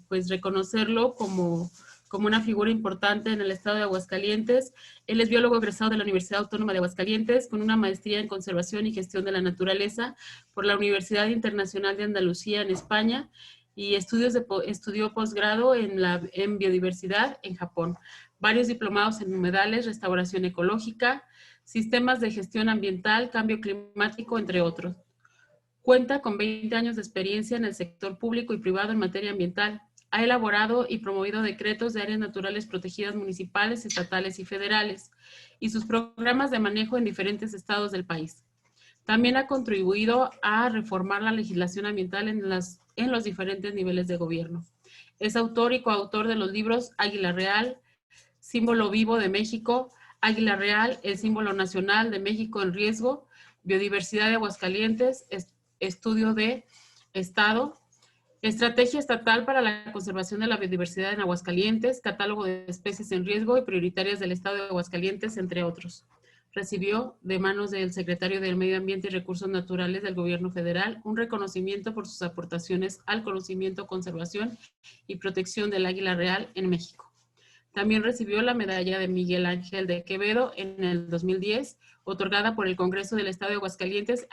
A: pues reconocerlo como una figura importante en el estado de Aguascalientes. Él es biólogo egresado de la Universidad Autónoma de Aguascalientes, con una maestría en conservación y gestión de la naturaleza por la Universidad Internacional de Andalucía en España, y estudió posgrado en biodiversidad en Japón. Varios diplomados en humedales, restauración ecológica, sistemas de gestión ambiental, cambio climático, entre otros. Cuenta con 20 años de experiencia en el sector público y privado en materia ambiental. Ha elaborado y promovido decretos de áreas naturales protegidas municipales, estatales y federales, y sus programas de manejo en diferentes estados del país. También ha contribuido a reformar la legislación ambiental en los diferentes niveles de gobierno. Es autor y coautor de los libros Águila Real, Símbolo Vivo de México, Águila Real, el símbolo nacional de México en riesgo, Biodiversidad de Aguascalientes, Estudio de Estado, Estrategia Estatal para la Conservación de la Biodiversidad en Aguascalientes, Catálogo de Especies en Riesgo y Prioritarias del Estado de Aguascalientes, entre otros. Recibió de manos del Secretario del Medio Ambiente y Recursos Naturales del Gobierno Federal un reconocimiento por sus aportaciones al conocimiento, conservación y protección del águila real en México. También recibió la medalla de Miguel Ángel de Quevedo en el 2010, otorgada por el Congreso del Estado de Aguascalientes,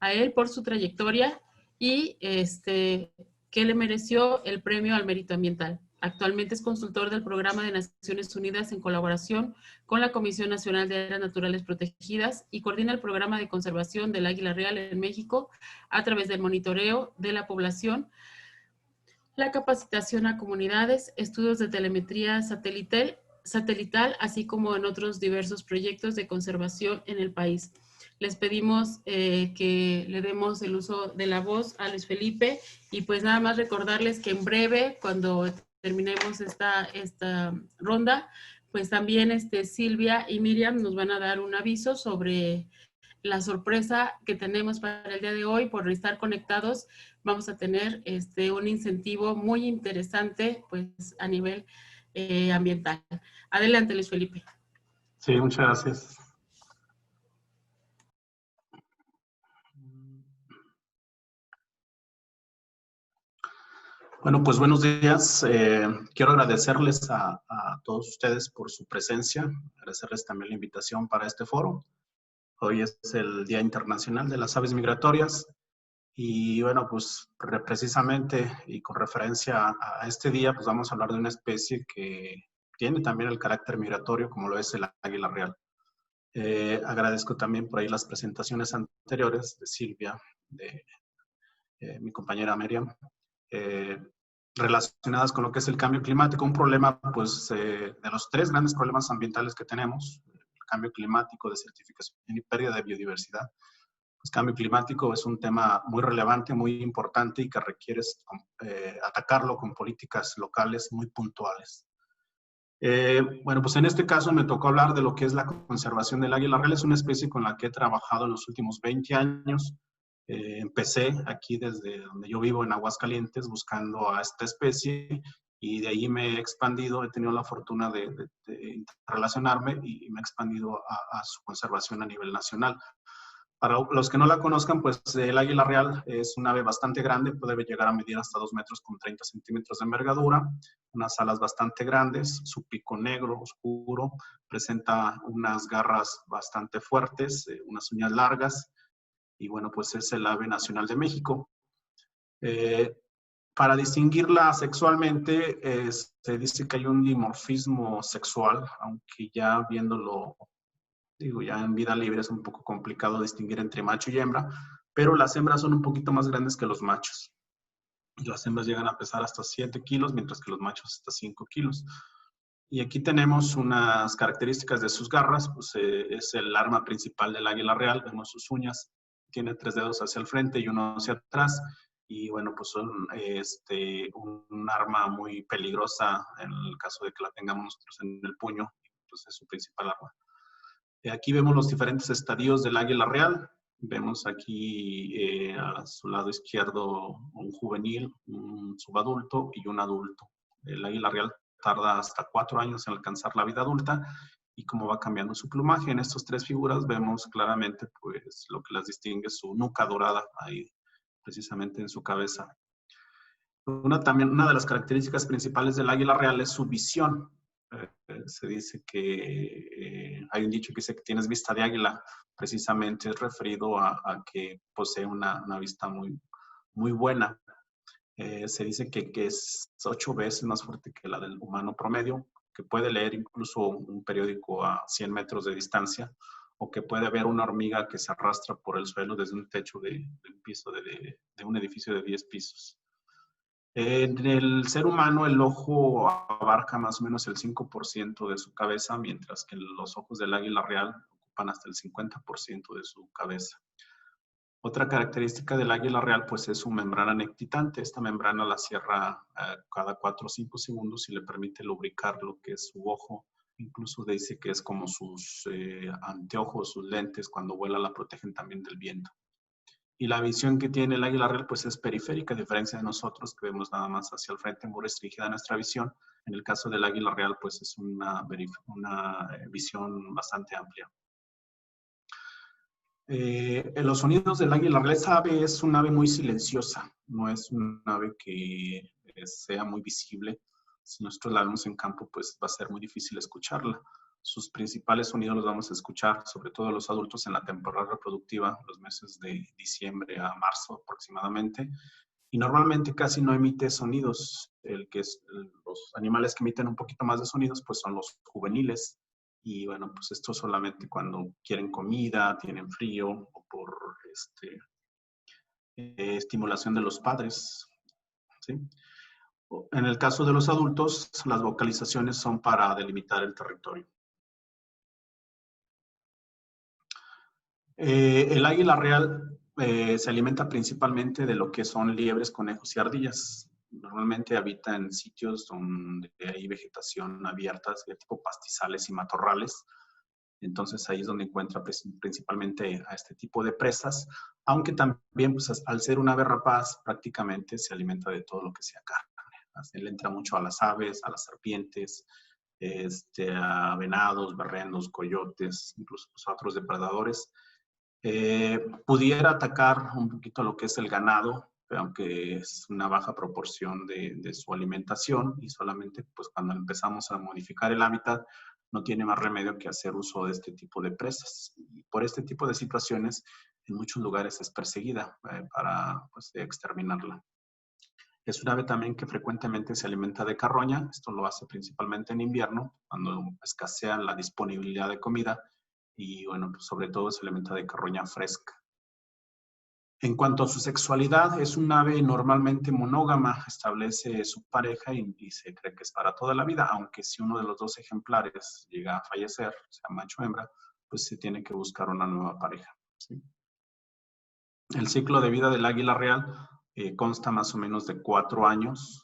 A: a él por su trayectoria, y que le mereció el premio al mérito ambiental. Actualmente es consultor del Programa de Naciones Unidas en colaboración con la Comisión Nacional de Áreas Naturales Protegidas, y coordina el programa de conservación del águila real en México a través del monitoreo de la población, la capacitación a comunidades, estudios de telemetría satelital, así como en otros diversos proyectos de conservación en el país. Les pedimos que le demos el uso de la voz a Luis Felipe, y pues nada más recordarles que en breve, cuando terminemos esta ronda, pues también Silvia y Miriam nos van a dar un aviso sobre la sorpresa que tenemos para el día de hoy. Por estar conectados, vamos a tener un incentivo muy interesante pues a nivel ambiental. Adelante, Luis Felipe.
E: Sí, muchas gracias. Bueno, pues buenos días. Quiero agradecerles a todos ustedes por su presencia, agradecerles también la invitación para este foro. Hoy es el Día Internacional de las Aves Migratorias, y bueno, pues precisamente y con referencia a este día, pues vamos a hablar de una especie que tiene también el carácter migratorio, como lo es el águila real. Agradezco también por ahí las presentaciones anteriores de Silvia, de mi compañera Miriam, relacionadas con lo que es el cambio climático, un problema pues de los tres grandes problemas ambientales que tenemos: el cambio climático, desertificación y pérdida de biodiversidad. El cambio climático es un tema muy relevante, muy importante, y que requiere atacarlo con políticas locales muy puntuales. Bueno, pues en este caso me tocó hablar de lo que es la conservación del águila real. Es una especie con la que he trabajado en los últimos 20 años. Empecé aquí desde donde yo vivo, en Aguascalientes, buscando a esta especie, y de ahí me he expandido. He tenido la fortuna de relacionarme, y me he expandido a su conservación a nivel nacional. Para los que no la conozcan, pues el águila real es un ave bastante grande, puede llegar a medir hasta 2 metros con 30 centímetros de envergadura, unas alas bastante grandes, su pico negro, oscuro, presenta unas garras bastante fuertes, unas uñas largas, y bueno, pues es el ave nacional de México. Para distinguirla sexualmente, se dice que hay un dimorfismo sexual, aunque ya viéndolo, digo, ya en vida libre es un poco complicado distinguir entre macho y hembra, pero las hembras son un poquito más grandes que los machos. Las hembras llegan a pesar hasta 7 kilos, mientras que los machos hasta 5 kilos. Y aquí tenemos unas características de sus garras, pues es el arma principal del águila real, vemos sus uñas, tiene 3 dedos hacia el frente y uno hacia atrás, y bueno, pues son un arma muy peligrosa en el caso de que la tengamos nosotros en el puño, pues es su principal arma. Aquí vemos los diferentes estadios del águila real. Vemos aquí a su lado izquierdo un juvenil, un subadulto y un adulto. El águila real tarda hasta 4 años en alcanzar la vida adulta y cómo va cambiando su plumaje. En estas 3 figuras vemos claramente pues, lo que las distingue, su nuca dorada, ahí precisamente en su cabeza. Una de las características principales del águila real es su visión. Se dice que hay un dicho que dice que tienes vista de águila, precisamente es referido a que posee una vista muy buena. Se dice que es 8 veces más fuerte que la del humano promedio, que puede leer incluso un periódico a 100 metros de distancia, o que puede ver una hormiga que se arrastra por el suelo desde un techo de un edificio de 10 pisos. En el ser humano, el ojo abarca más o menos el 5% de su cabeza, mientras que los ojos del águila real ocupan hasta el 50% de su cabeza. Otra característica del águila real, pues, es su membrana nectitante. Esta membrana la cierra cada 4 o 5 segundos y le permite lubricar lo que es su ojo. Incluso dice que es como sus anteojos, sus lentes, cuando vuela la protegen también del viento. Y la visión que tiene el águila real pues es periférica, a diferencia de nosotros que vemos nada más hacia el frente, muy restringida nuestra visión. En el caso del águila real pues es una visión bastante amplia. Los sonidos del águila real, esa ave es una ave muy silenciosa, no es una ave que sea muy visible. Si nosotros la vemos en campo pues va a ser muy difícil escucharla. Sus principales sonidos los vamos a escuchar, sobre todo los adultos, en la temporada reproductiva, los meses de diciembre a marzo aproximadamente. Y normalmente casi no emite sonidos. Los animales que emiten un poquito más de sonidos, pues son los juveniles. Y bueno, pues esto solamente cuando quieren comida, tienen frío, o por estimulación de los padres, ¿sí? En el caso de los adultos, las vocalizaciones son para delimitar el territorio. El águila real se alimenta principalmente de lo que son liebres, conejos y ardillas. Normalmente habita en sitios donde hay vegetación abierta, de tipo pastizales y matorrales. Entonces ahí es donde encuentra principalmente a este tipo de presas, aunque también pues, al ser un ave rapaz prácticamente se alimenta de todo lo que sea carne. Le entra mucho a las aves, a las serpientes, a venados, berrendos, coyotes, incluso pues, a otros depredadores. Pudiera atacar un poquito lo que es el ganado, aunque es una baja proporción de su alimentación y solamente pues cuando empezamos a modificar el hábitat no tiene más remedio que hacer uso de este tipo de presas. Y por este tipo de situaciones en muchos lugares es perseguida para pues, exterminarla. Es un ave también que frecuentemente se alimenta de carroña. Esto lo hace principalmente en invierno, cuando escasea la disponibilidad de comida. Y bueno, pues sobre todo se alimenta de carroña fresca. En cuanto a su sexualidad, es un ave normalmente monógama, establece su pareja y se cree que es para toda la vida, aunque si uno de los 2 ejemplares llega a fallecer, sea macho o hembra, pues se tiene que buscar una nueva pareja, ¿sí? El ciclo de vida del águila real consta más o menos de 4 años,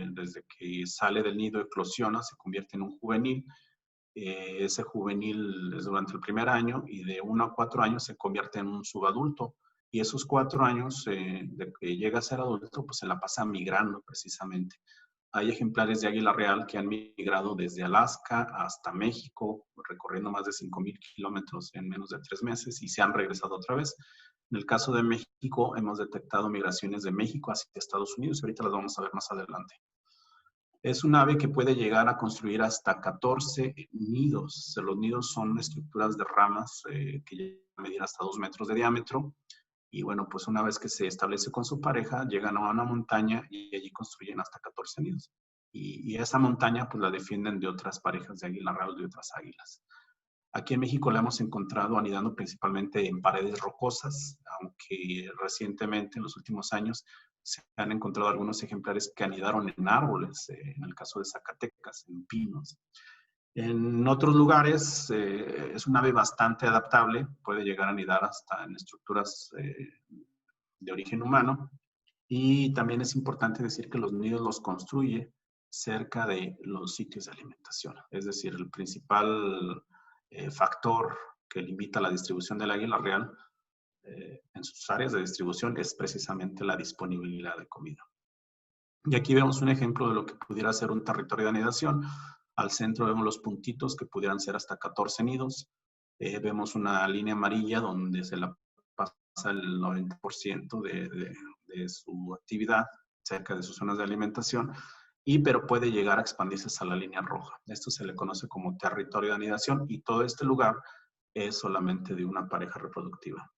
E: desde que sale del nido, eclosiona, se convierte en un juvenil. Ese juvenil es durante el primer año y de 1 a 4 años se convierte en un subadulto. Y esos 4 años de que llega a ser adulto, pues se la pasa migrando precisamente. Hay ejemplares de águila real que han migrado desde Alaska hasta México, recorriendo más de 5,000 kilómetros en menos de 3 meses y se han regresado otra vez. En el caso de México, hemos detectado migraciones de México hacia Estados Unidos y ahorita las vamos a ver más adelante. Es un ave que puede llegar a construir hasta 14 nidos. Los nidos son estructuras de ramas que llegan a medir hasta 2 metros de diámetro. Y bueno, pues una vez que se establece con su pareja, llegan a una montaña y allí construyen hasta 14 nidos. Y esa montaña pues la defienden de otras parejas de águila real, de otras águilas. Aquí en México la hemos encontrado anidando principalmente en paredes rocosas, aunque recientemente, en los últimos años, se han encontrado algunos ejemplares que anidaron en árboles, en el caso de Zacatecas, en pinos. En otros lugares es un ave bastante adaptable, puede llegar a anidar hasta en estructuras de origen humano. Y también es importante decir que los nidos los construye cerca de los sitios de alimentación. Es decir, el principal factor que limita la distribución del águila real en sus áreas de distribución es precisamente la disponibilidad de comida. Y aquí vemos un ejemplo de lo que pudiera ser un territorio de anidación. Al centro vemos los puntitos que pudieran ser hasta 14 nidos. Vemos una línea amarilla donde se la pasa el 90% de su actividad cerca de sus zonas de alimentación, pero puede llegar a expandirse hasta la línea roja. Esto se le conoce como territorio de anidación y todo este lugar es solamente de una pareja reproductiva.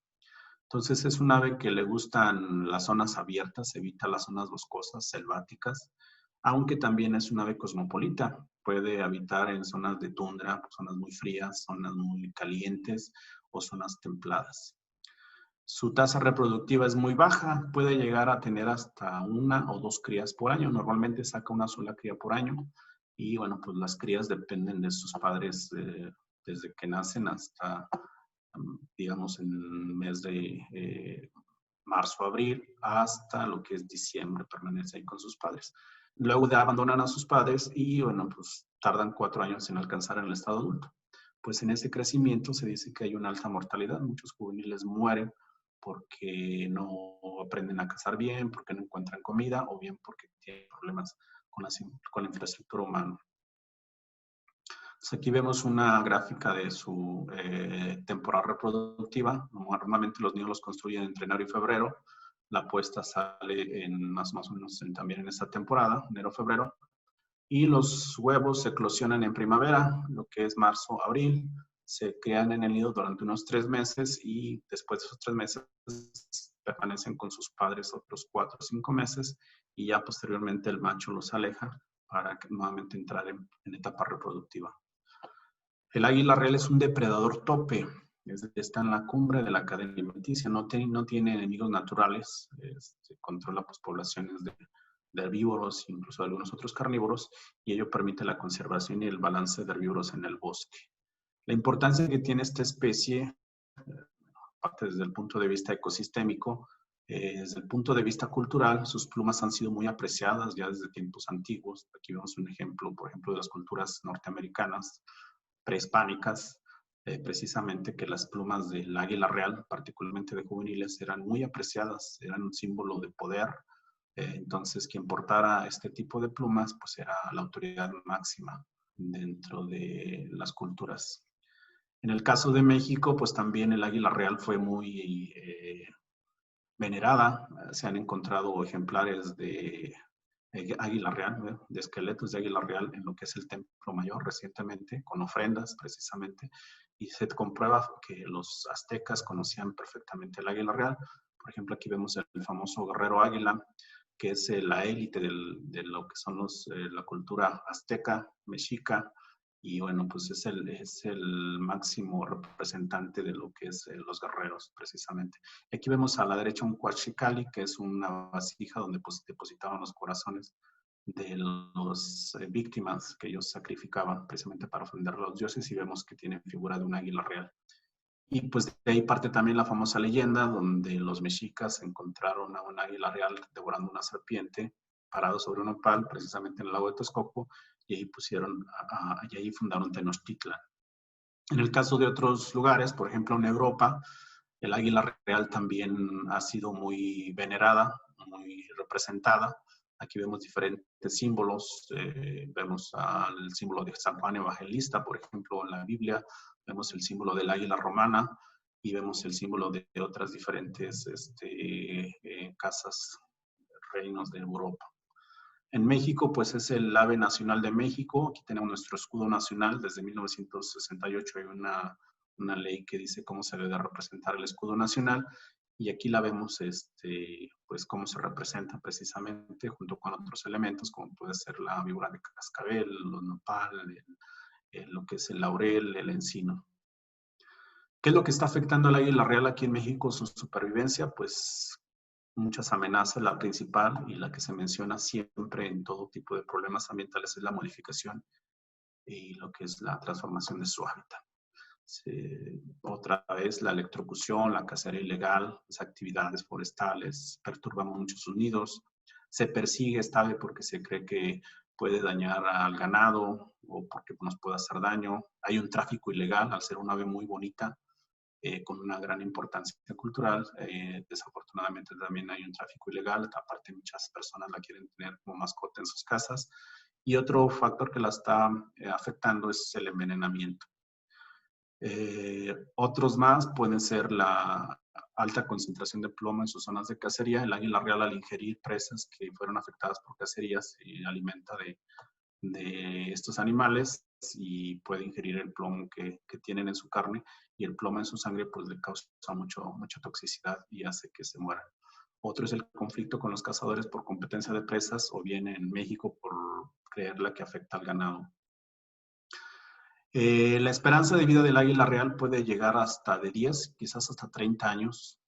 E: Entonces es un ave que le gustan las zonas abiertas, evita las zonas boscosas, selváticas, aunque también es un ave cosmopolita. Puede habitar en zonas de tundra, zonas muy frías, zonas muy calientes o zonas templadas. Su tasa reproductiva es muy baja, puede llegar a tener hasta 1 o 2 crías por año. Normalmente saca una sola cría por año y bueno, pues las crías dependen de sus padres desde que nacen hasta, digamos, en el mes de marzo, abril, hasta lo que es diciembre, permanece ahí con sus padres. Luego abandonan a sus padres y bueno, pues tardan 4 años en alcanzar el estado adulto. Pues en ese crecimiento se dice que hay una alta mortalidad, muchos juveniles mueren porque no aprenden a cazar bien, porque no encuentran comida o bien porque tienen problemas con la infraestructura humana. Entonces aquí vemos una gráfica de su temporada reproductiva. Normalmente los nidos los construyen entre enero y febrero. La puesta sale en más o menos también en esta temporada, enero-febrero. Y los huevos se eclosionan en primavera, lo que es marzo, abril. Se crean en el nido durante unos 3 meses y después de esos 3 meses permanecen con sus padres otros 4 o 5 meses y ya posteriormente el macho los aleja para que nuevamente entrar en etapa reproductiva. El águila real es un depredador tope, está en la cumbre de la cadena alimenticia, no tiene enemigos naturales, controla pues, poblaciones de herbívoros, incluso de algunos otros carnívoros, y ello permite la conservación y el balance de herbívoros en el bosque. La importancia que tiene esta especie, aparte desde el punto de vista ecosistémico, desde el punto de vista cultural, sus plumas han sido muy apreciadas ya desde tiempos antiguos. Aquí vemos un ejemplo, por ejemplo, de las culturas norteamericanas prehispánicas, precisamente que las plumas del águila real, particularmente de juveniles, eran muy apreciadas, eran un símbolo de poder. Entonces, quien portara este tipo de plumas, pues era la autoridad máxima dentro de las culturas. En el caso de México, pues también el águila real fue muy venerada. Se han encontrado ejemplares de águila real, de esqueletos de águila real en lo que es el Templo Mayor recientemente, con ofrendas precisamente, y se comprueba que los aztecas conocían perfectamente el águila real. Por ejemplo, aquí vemos el famoso guerrero águila, que es la élite de lo que son la cultura azteca, mexica, y bueno, pues es el máximo representante de lo que es los guerreros, precisamente. Aquí vemos a la derecha un huachicali, que es una vasija donde pues, depositaban los corazones de las víctimas que ellos sacrificaban precisamente para ofrendar a los dioses, y vemos que tiene figura de un águila real. Y pues de ahí parte también la famosa leyenda donde los mexicas encontraron a un águila real devorando una serpiente parado sobre un nopal, precisamente en el lago de Texcoco, y ahí y ahí fundaron Tenochtitlan. En el caso de otros lugares, por ejemplo en Europa, el águila real también ha sido muy venerada, muy representada. Aquí vemos diferentes símbolos. Vemos el símbolo de San Juan Evangelista, por ejemplo, en la Biblia. Vemos el símbolo del águila romana y vemos el símbolo de otras diferentes casas, reinos de Europa. En México, pues es el ave nacional de México. Aquí tenemos nuestro escudo nacional. Desde 1968 hay una ley que dice cómo se debe representar el escudo nacional. Y aquí la vemos, pues cómo se representa precisamente junto con otros elementos, como puede ser la víbora de cascabel, los nopal, lo que es el laurel, el encino. ¿Qué es lo que está afectando al águila real aquí en México, su supervivencia? Pues muchas amenazas. La principal y la que se menciona siempre en todo tipo de problemas ambientales es la modificación y lo que es la transformación de su hábitat. Otra vez la electrocución, la cacería ilegal, las actividades forestales perturban mucho sus nidos. Se persigue esta ave porque se cree que puede dañar al ganado o porque nos puede hacer daño. Hay un tráfico ilegal al ser una ave muy bonita. Con una gran importancia cultural. Desafortunadamente también hay un tráfico ilegal, aparte muchas personas la quieren tener como mascota en sus casas. Y otro factor que la está afectando es el envenenamiento. Otros más pueden ser la alta concentración de plomo en sus zonas de cacería. El águila real, al ingerir presas que fueron afectadas por cacerías, se alimenta de estos animales y puede ingerir el plomo que tienen en su carne, y el plomo en su sangre pues le causa mucha toxicidad y hace que se mueran. Otro es el conflicto con los cazadores por competencia de presas, o bien en México por creerla que afecta al ganado. La esperanza de vida del águila real puede llegar hasta de 10, quizás hasta 30 años.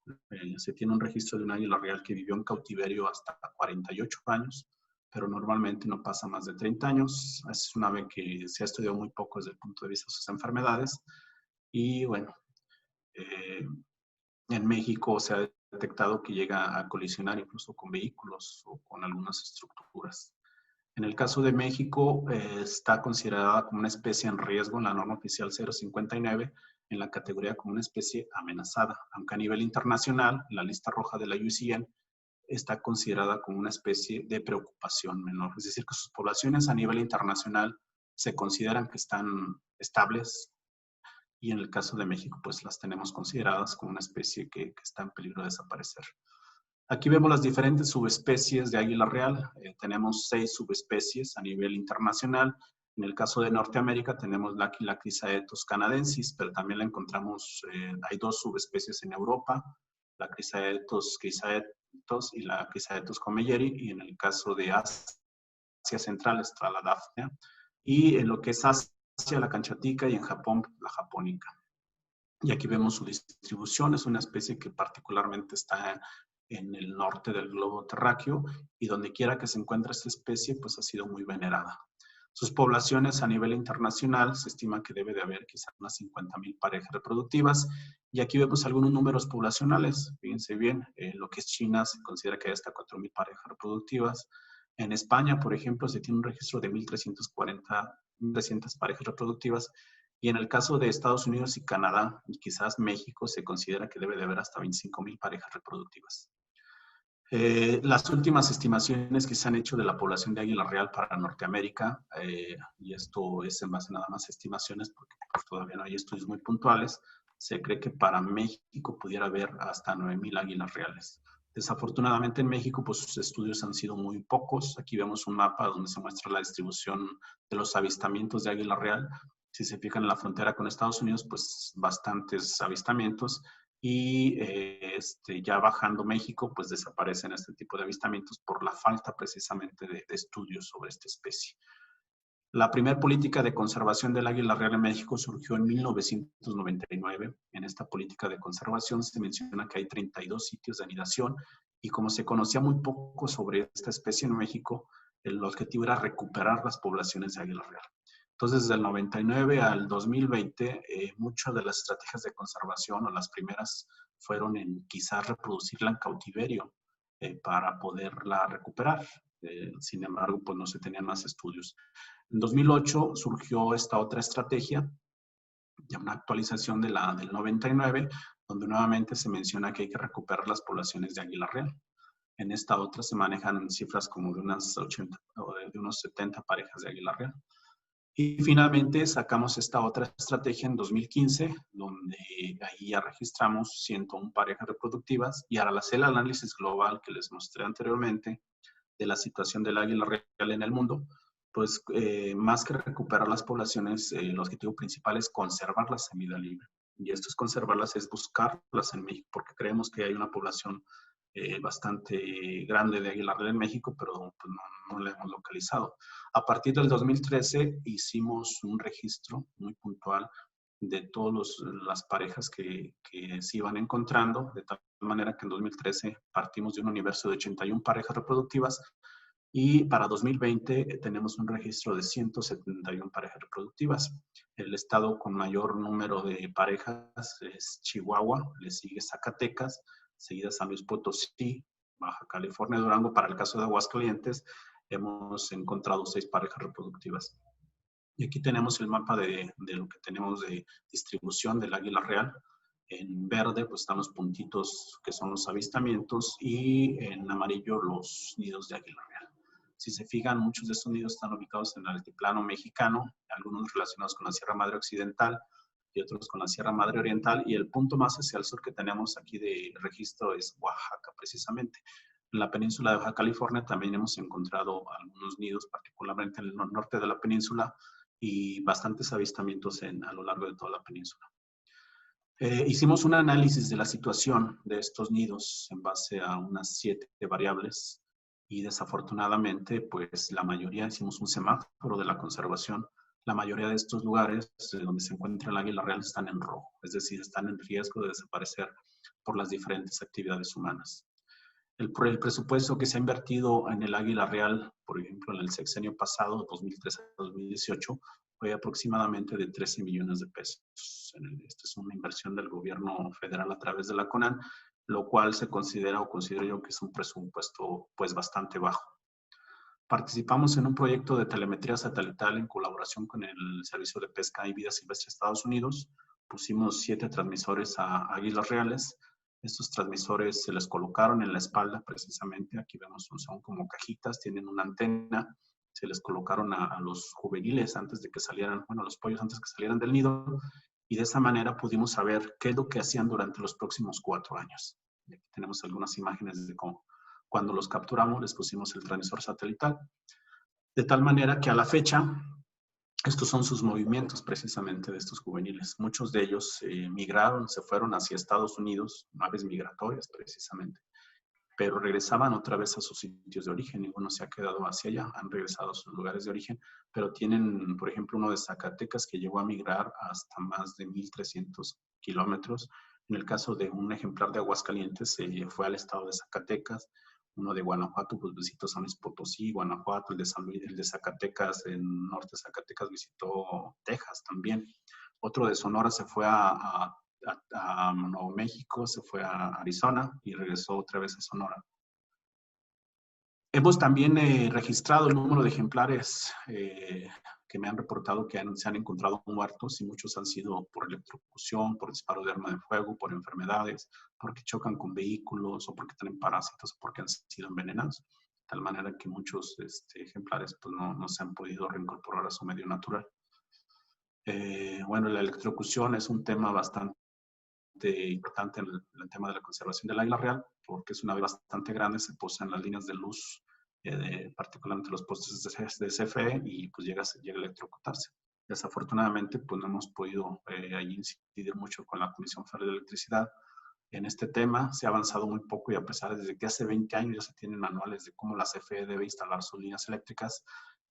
E: Se tiene un registro de un águila real que vivió en cautiverio hasta 48 años, pero normalmente no pasa más de 30 años. Es una ave que se ha estudiado muy poco desde el punto de vista de sus enfermedades. Y bueno, en México se ha detectado que llega a colisionar incluso con vehículos o con algunas estructuras. En el caso de México, está considerada como una especie en riesgo en la norma oficial 059, en la categoría como una especie amenazada, aunque a nivel internacional, en la lista roja de la IUCN, está considerada como una especie de preocupación menor. Es decir, que sus poblaciones a nivel internacional se consideran que están estables, y en el caso de México, pues las tenemos consideradas como una especie que está en peligro de desaparecer. Aquí vemos las diferentes subespecies de águila real. Tenemos 6 subespecies a nivel internacional. En el caso de Norteamérica tenemos la Aquila chrysaetos canadensis, pero también la encontramos, hay 2 subespecies en Europa, la Chrysaetos y la Chrysaetos comeyeri, y en el caso de Asia Central está la Daphnia, y en lo que es Asia, la Kanchatika, y en Japón, la Japónica. Y aquí vemos su distribución. Es una especie que particularmente está en el norte del globo terráqueo, y donde quiera que se encuentre esta especie, pues ha sido muy venerada. Sus poblaciones a nivel internacional se estima que debe de haber quizás unas 50,000 parejas reproductivas, y aquí vemos algunos números poblacionales. Fíjense bien, en lo que es China se considera que hay hasta 4,000 parejas reproductivas. En España, por ejemplo, se tiene un registro de 1,300 parejas reproductivas, y en el caso de Estados Unidos y Canadá, y quizás México, se considera que debe de haber hasta 25,000 parejas reproductivas. Las últimas estimaciones que se han hecho de la población de águila real para Norteamérica, y esto es en base nada más a estimaciones porque pues, todavía no hay estudios muy puntuales, se cree que para México pudiera haber hasta 9,000 águilas reales. Desafortunadamente en México pues sus estudios han sido muy pocos. Aquí vemos un mapa donde se muestra la distribución de los avistamientos de águila real. Si se fijan en la frontera con Estados Unidos, pues bastantes avistamientos, y ya bajando México, pues desaparecen este tipo de avistamientos por la falta precisamente de estudios sobre esta especie. La primera política de conservación del águila real en México surgió en 1999. En esta política de conservación se menciona que hay 32 sitios de anidación, y como se conocía muy poco sobre esta especie en México, el objetivo era recuperar las poblaciones de águila real. Entonces, desde el 99 al 2020, muchas de las estrategias de conservación, o las primeras, fueron en quizás reproducirla en cautiverio para poderla recuperar. Sin embargo, pues no se tenían más estudios. En 2008 surgió esta otra estrategia, ya una actualización de la del 99, donde nuevamente se menciona que hay que recuperar las poblaciones de águila real. En esta otra se manejan cifras como de unas 80 o de unos 70 parejas de águila real. Y finalmente sacamos esta otra estrategia en 2015, donde ahí ya registramos 101 parejas reproductivas, y al hacer el análisis global que les mostré anteriormente de la situación del águila real en el mundo, pues más que recuperar las poblaciones, el objetivo principal es conservarlas en vida libre. Y esto es conservarlas, es buscarlas en México, porque creemos que hay una población bastante grande de águila real en México, pero pues, no la hemos localizado. A partir del 2013 hicimos un registro muy puntual de todas las parejas que se iban encontrando, de tal manera que en 2013 partimos de un universo de 81 parejas reproductivas, y para 2020 tenemos un registro de 171 parejas reproductivas. El estado con mayor número de parejas es Chihuahua, le sigue Zacatecas, seguida San Luis Potosí, Baja California, Durango. Para el caso de Aguascalientes hemos encontrado 6 parejas reproductivas. Y aquí tenemos el mapa de lo que tenemos de distribución del águila real. En verde pues están los puntitos que son los avistamientos, y en amarillo los nidos de águila real. Si se fijan, muchos de estos nidos están ubicados en el altiplano mexicano, algunos relacionados con la Sierra Madre Occidental y otros con la Sierra Madre Oriental, y el punto más hacia el sur que tenemos aquí de registro es Oaxaca, precisamente. En la península de Baja California también hemos encontrado algunos nidos, particularmente en el norte de la península, y bastantes avistamientos a lo largo de toda la península. Hicimos un análisis de la situación de estos nidos en base a unas 7 variables, y desafortunadamente, pues la mayoría, hicimos un semáforo de la conservación. La mayoría de estos lugares donde se encuentra el águila real están en rojo, es decir, están en riesgo de desaparecer por las diferentes actividades humanas. El presupuesto que se ha invertido en el águila real, por ejemplo, en el sexenio pasado, 2013 a 2018, fue aproximadamente de 13 millones de pesos. Esta es una inversión del gobierno federal a través de la CONAN, lo cual se considera, o considero yo, que es un presupuesto pues bastante bajo. Participamos en un proyecto de telemetría satelital en colaboración con el Servicio de Pesca y Vida Silvestre de Estados Unidos. Pusimos 7 transmisores a águilas reales. Estos transmisores se les colocaron en la espalda, precisamente. Aquí vemos, son como cajitas, tienen una antena. Se les colocaron a los juveniles antes de que salieran, bueno, a los pollos antes que salieran del nido, y de esa manera pudimos saber qué es lo que hacían durante los próximos 4 años. Y aquí tenemos algunas imágenes de cómo, cuando los capturamos, les pusimos el transmisor satelital. De tal manera que a la fecha, estos son sus movimientos precisamente de estos juveniles. Muchos de ellos migraron, se fueron hacia Estados Unidos, aves migratorias precisamente, pero regresaban otra vez a sus sitios de origen. Ninguno se ha quedado hacia allá, han regresado a sus lugares de origen, pero tienen, por ejemplo, uno de Zacatecas que llegó a migrar hasta más de 1,300 kilómetros. En el caso de un ejemplar de Aguascalientes, se fue al estado de Zacatecas. Uno de Guanajuato, pues visitó San Luis Potosí, Guanajuato. El de San Luis, el de Zacatecas, en norte de Zacatecas, visitó Texas también. Otro de Sonora se fue a Nuevo México, se fue a Arizona y regresó otra vez a Sonora. Hemos también registrado el número de ejemplares que me han reportado que se han encontrado muertos, y muchos han sido por electrocución, por disparo de arma de fuego, por enfermedades, porque chocan con vehículos, o porque tienen parásitos, o porque han sido envenenados. De tal manera que muchos ejemplares pues, no se han podido reincorporar a su medio natural. Bueno, la electrocución es un tema bastante importante en el tema de la conservación del águila real, porque es una ave bastante grande, se posa en las líneas de luz, particularmente los postes de CFE, y pues llega a electrocutarse. Desafortunadamente, pues no hemos podido ahí incidir mucho con la Comisión Federal de Electricidad en este tema. Se ha avanzado muy poco, y a pesar de que hace 20 años ya se tienen manuales de cómo la CFE debe instalar sus líneas eléctricas,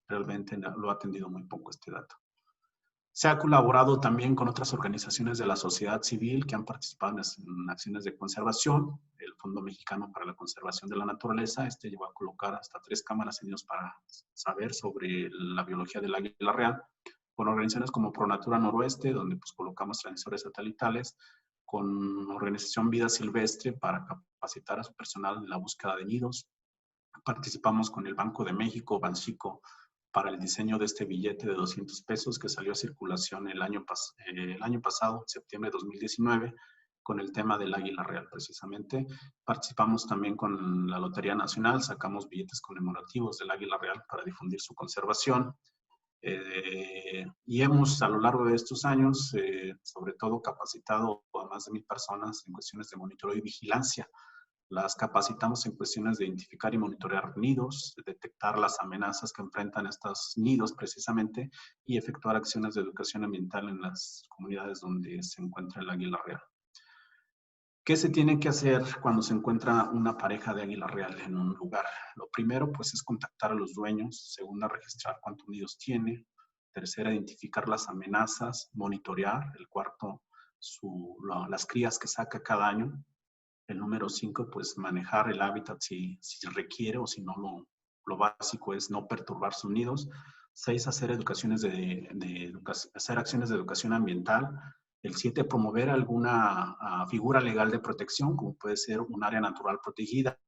E: realmente lo ha atendido muy poco este dato. Se ha colaborado también con otras organizaciones de la sociedad civil que han participado en acciones de conservación. El Fondo Mexicano para la Conservación de la Naturaleza llegó a colocar hasta 3 cámaras en ellos para saber sobre la biología del águila real. Con organizaciones como ProNatura Noroeste, donde pues colocamos transmisores satelitales. Con Organización Vida Silvestre para capacitar a su personal en la búsqueda de nidos. Participamos con el Banco de México, Bancico, para el diseño de este billete de 200 pesos que salió a circulación el año pasado, en septiembre de 2019, con el tema del águila real, precisamente. Participamos también con la Lotería Nacional, sacamos billetes conmemorativos del águila real para difundir su conservación. Y hemos, a lo largo de estos años, sobre todo capacitado a más de 1000 personas en cuestiones de monitoreo y vigilancia. Las capacitamos en cuestiones de identificar y monitorear nidos, de detectar las amenazas que enfrentan estos nidos precisamente y efectuar acciones de educación ambiental en las comunidades donde se encuentra el águila real. ¿Qué se tiene que hacer cuando se encuentra una pareja de águila real en un lugar? Lo primero, pues, es contactar a los dueños. Segunda, registrar cuántos nidos tiene. Tercera, identificar las amenazas, monitorear. El cuarto, las crías que saca cada año. El número 5, pues, manejar el hábitat si requiere o si no, lo básico es no perturbar sus nidos. 6, hacer hacer acciones de educación ambiental. El 7, promover alguna figura legal de protección, como puede ser un área natural protegida.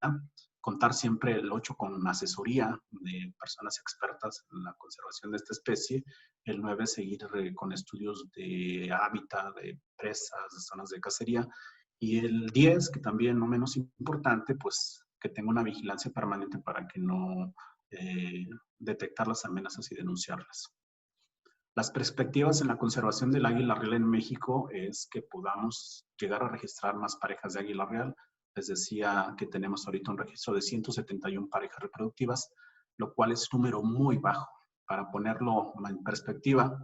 E: Contar siempre, el 8, con asesoría de personas expertas en la conservación de esta especie. El 9, seguir con estudios de hábitat, de presas, de zonas de cacería. Y el 10, que también no menos importante, pues que tenga una vigilancia permanente para que no detectar las amenazas y denunciarlas. Las perspectivas en la conservación del águila real en México es que podamos llegar a registrar más parejas de águila real. Les decía que tenemos ahorita un registro de 171 parejas reproductivas, lo cual es un número muy bajo. Para ponerlo en perspectiva,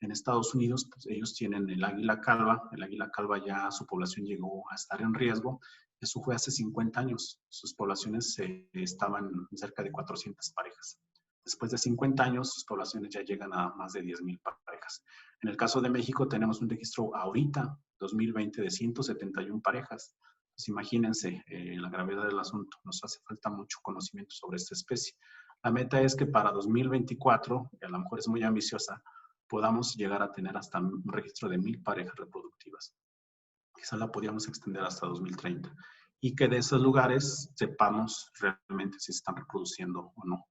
E: en Estados Unidos, pues ellos tienen el águila calva. El águila calva ya su población llegó a estar en riesgo. Eso fue hace 50 años. Sus poblaciones estaban cerca de 400 parejas. Después de 50 años, sus poblaciones ya llegan a más de 10,000 parejas. En el caso de México, tenemos un registro ahorita, 2020, de 171 parejas. Pues imagínense la gravedad del asunto. Nos hace falta mucho conocimiento sobre esta especie. La meta es que para 2024, que a lo mejor es muy ambiciosa, podamos llegar a tener hasta un registro de 1000 parejas reproductivas. Quizá la podríamos extender hasta 2030. Y que de esos lugares sepamos realmente si se están reproduciendo o no.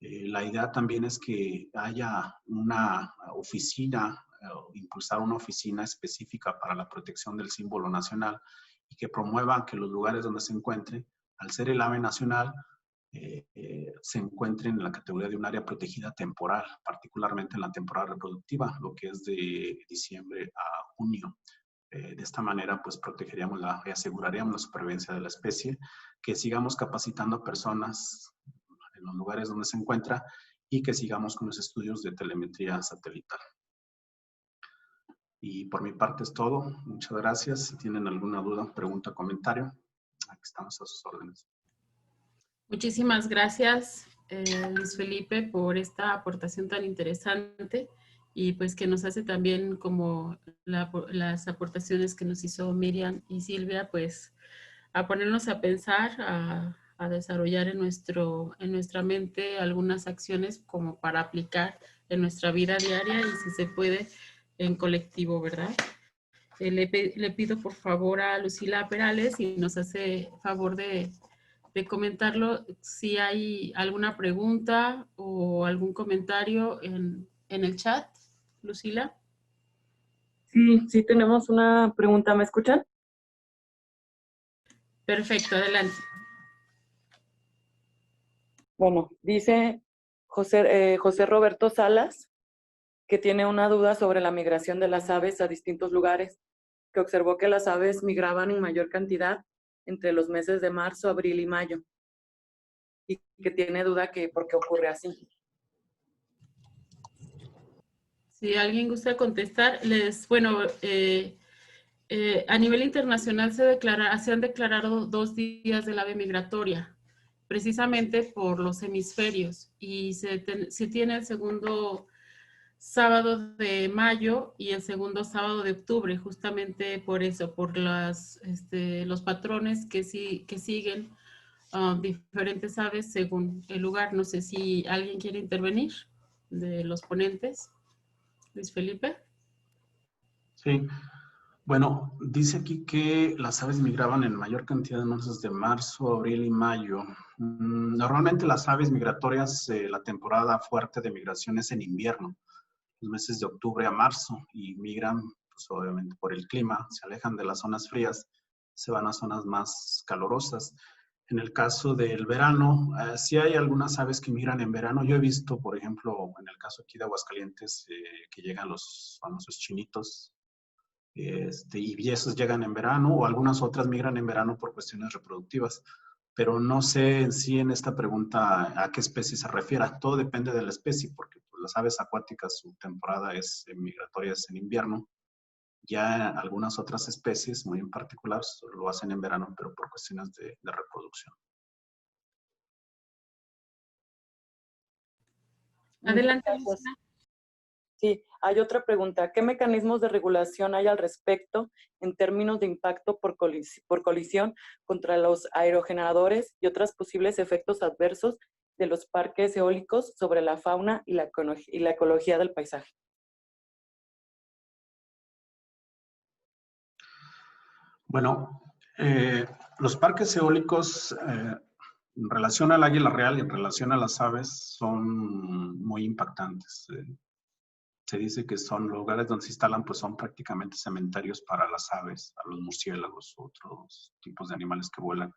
E: La idea también es que haya una oficina, impulsar una oficina específica para la protección del símbolo nacional y que promueva que los lugares donde se encuentre, al ser el ave nacional, se encuentren en la categoría de un área protegida temporal, particularmente en la temporada reproductiva, lo que es de diciembre a junio. De esta manera, pues, protegeríamos y aseguraríamos la supervivencia de la especie, que sigamos capacitando a personas en los lugares donde se encuentra y que sigamos con los estudios de telemetría satelital. Y por mi parte es todo. Muchas gracias. Si tienen alguna duda, pregunta, comentario, aquí estamos a sus órdenes.
A: Muchísimas gracias, Luis Felipe, por esta aportación tan interesante y pues que nos hace también como las aportaciones que nos hizo Miriam y Silvia, pues a ponernos a pensar, a desarrollar en nuestra mente algunas acciones como para aplicar en nuestra vida diaria y si se puede en colectivo, ¿verdad? Le pido por favor a Lucila Perales si nos hace favor de comentarlo, si hay alguna pregunta o algún comentario en el chat. Lucila.
F: Sí, tenemos una pregunta. ¿Me escuchan?
A: Perfecto, adelante.
F: Bueno, dice José Roberto Salas que tiene una duda sobre la migración de las aves a distintos lugares, que observó que las aves migraban en mayor cantidad entre los meses de marzo, abril y mayo, y que tiene duda que por qué ocurre así.
A: Si alguien gusta contestar, a nivel internacional se han declarado 2 días del ave migratoria, precisamente por los hemisferios, y se tiene el segundo sábado de mayo y el segundo sábado de octubre, justamente por eso, por los patrones que siguen diferentes aves según el lugar. No sé si alguien quiere intervenir de los ponentes. Luis Felipe.
E: Sí. Bueno, dice aquí que las aves migraban en mayor cantidad en meses de marzo, abril y mayo. Normalmente las aves migratorias, la temporada fuerte de migración es en invierno, los meses de octubre a marzo, y migran pues obviamente por el clima, se alejan de las zonas frías, se van a zonas más calurosas. En el caso del verano, sí hay algunas aves que migran en verano. Yo he visto, por ejemplo, en el caso aquí de Aguascalientes, que llegan los famosos chinitos, y esos llegan en verano, o algunas otras migran en verano por cuestiones reproductivas. Pero no sé en sí en esta pregunta a qué especie se refiere. Todo depende de la especie, porque pues, las aves acuáticas, su temporada es migratoria, es en invierno. Ya algunas otras especies, muy en particular, lo hacen en verano, pero por cuestiones de reproducción.
A: Adelante,
F: Muchas gracias.
A: Lucila.
F: Sí, hay otra pregunta. ¿Qué mecanismos de regulación hay al respecto en términos de impacto por colisión contra los aerogeneradores y otros posibles efectos adversos de los parques eólicos sobre la fauna y la ecología del paisaje?
E: Bueno, los parques eólicos en relación al águila real y en relación a las aves son muy impactantes. Se dice que son lugares donde se instalan, pues son prácticamente cementerios para las aves, a los murciélagos, otros tipos de animales que vuelan.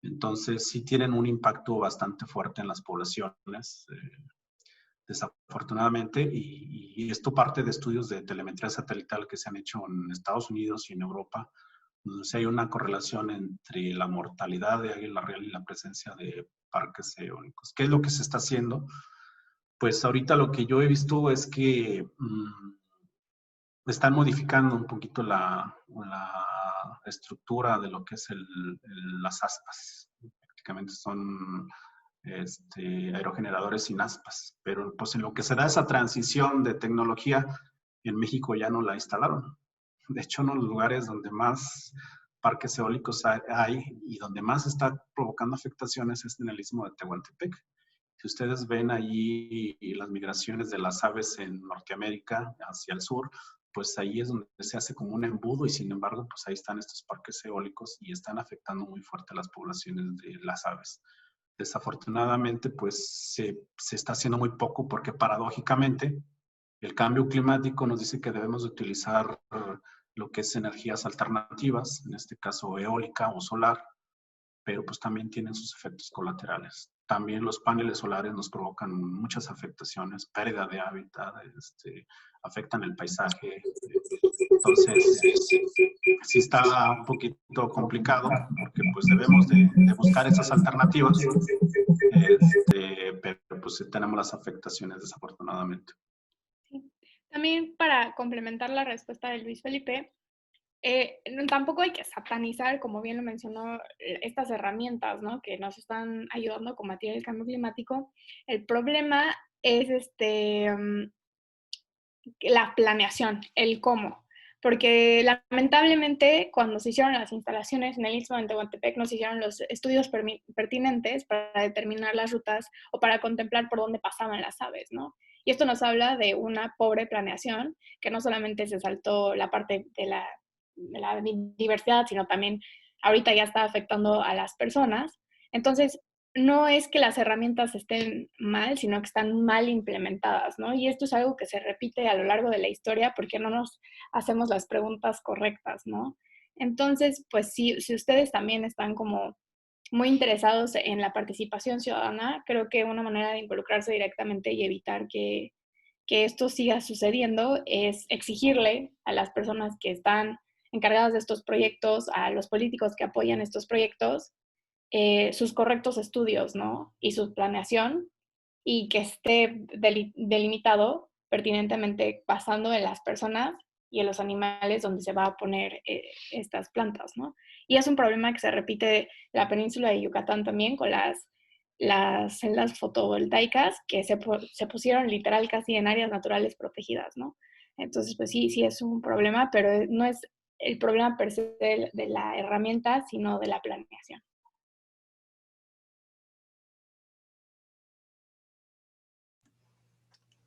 E: Entonces, sí tienen un impacto bastante fuerte en las poblaciones, desafortunadamente, y esto parte de estudios de telemetría satelital que se han hecho en Estados Unidos y en Europa, donde sí hay una correlación entre la mortalidad de águila real y la presencia de parques eólicos. ¿Qué es lo que se está haciendo? Pues ahorita lo que yo he visto es que están modificando un poquito la estructura de lo que es las aspas. Prácticamente son aerogeneradores sin aspas, pero pues en lo que se da esa transición de tecnología, en México ya no la instalaron. De hecho, uno de los lugares donde más parques eólicos hay y donde más está provocando afectaciones es en el istmo de Tehuantepec. Si ustedes ven allí las migraciones de las aves en Norteamérica hacia el sur, pues ahí es donde se hace como un embudo y sin embargo, pues ahí están estos parques eólicos y están afectando muy fuerte a las poblaciones de las aves. Desafortunadamente, pues se está haciendo muy poco porque paradójicamente el cambio climático nos dice que debemos de utilizar lo que es energías alternativas, en este caso eólica o solar, pero pues también tienen sus efectos colaterales. También los paneles solares nos provocan muchas afectaciones, pérdida de hábitat, afectan el paisaje. Entonces, sí está un poquito complicado porque pues debemos de buscar esas alternativas, pero pues tenemos las afectaciones desafortunadamente.
D: Sí. También para complementar la respuesta de Luis Felipe, tampoco hay que satanizar, como bien lo mencionó, estas herramientas, ¿no? Que nos están ayudando a combatir el cambio climático. El problema es la planeación, el cómo. Porque lamentablemente cuando se hicieron las instalaciones en el Istmo de Tehuantepec no se hicieron los estudios pertinentes para determinar las rutas o para contemplar por dónde pasaban las aves, ¿no? Y esto nos habla de una pobre planeación, que no solamente se saltó la parte de la diversidad, sino también ahorita ya está afectando a las personas. Entonces, no es que las herramientas estén mal, sino que están mal implementadas, ¿no? Y esto es algo que se repite a lo largo de la historia porque no nos hacemos las preguntas correctas, ¿no? Entonces, pues si ustedes también están como muy interesados en la participación ciudadana, creo que una manera de involucrarse directamente y evitar que esto siga sucediendo es exigirle a las personas que están encargadas de estos proyectos, a los políticos que apoyan estos proyectos, sus correctos estudios, ¿no? Y su planeación, y que esté delimitado pertinentemente basando en las personas y en los animales donde se va a poner estas plantas, ¿no? Y es un problema que se repite en la península de Yucatán también con las celdas fotovoltaicas que se pusieron literal casi en áreas naturales protegidas, ¿no? Entonces, pues sí es un problema, pero no es el problema per se de la herramienta, sino de la planeación.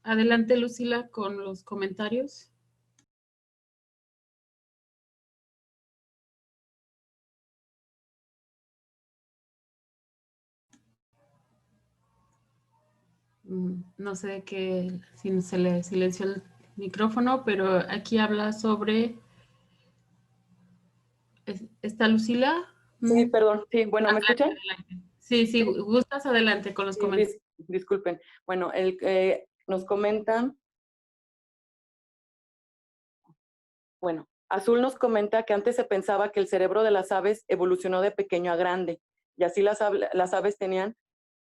A: Adelante, Lucila, con los comentarios. No sé si se le silenció micrófono, pero aquí habla sobre... ¿Está Lucila?
F: Sí, perdón, sí, bueno, ¿me escuchan?
A: Adelante. Sí, sí, gustas adelante con los
F: Sí,
A: comentarios.
F: disculpen. Bueno, nos comentan, bueno, Azul nos comenta que antes se pensaba que el cerebro de las aves evolucionó de pequeño a grande, y así las aves tenían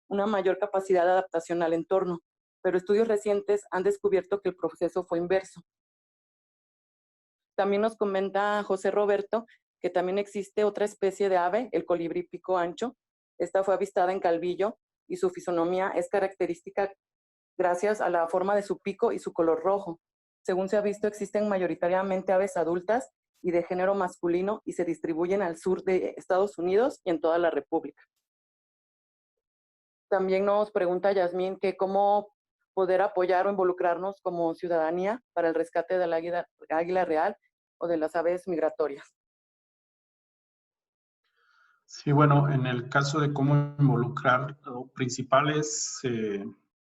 F: una mayor capacidad de adaptación al entorno, pero estudios recientes han descubierto que el proceso fue inverso. También nos comenta José Roberto que también existe otra especie de ave, el colibrí pico ancho. Esta fue avistada en Calvillo y su fisonomía es característica gracias a la forma de su pico y su color rojo. Según se ha visto, existen mayoritariamente aves adultas y de género masculino y se distribuyen al sur de Estados Unidos y en toda la República. También nos pregunta Yasmín que cómo poder apoyar o involucrarnos como ciudadanía para el rescate del águila real o de las aves migratorias.
E: Sí, bueno, en el caso de cómo involucrar, lo principal es,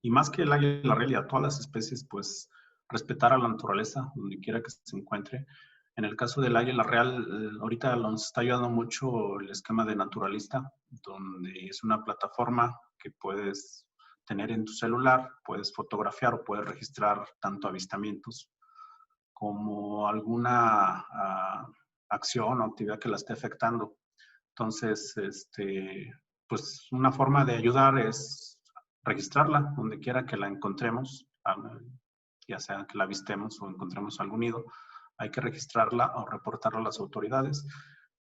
E: y más que el águila real y a todas las especies, pues respetar a la naturaleza, donde quiera que se encuentre. En el caso del águila real, ahorita nos está ayudando mucho el esquema de Naturalista, donde es una plataforma que puedes tener en tu celular, puedes fotografiar o puedes registrar tanto avistamientos como alguna acción o actividad que la esté afectando. Entonces, pues una forma de ayudar es registrarla donde quiera que la encontremos, ya sea que la avistemos o encontremos algún nido, hay que registrarla o reportarla a las autoridades.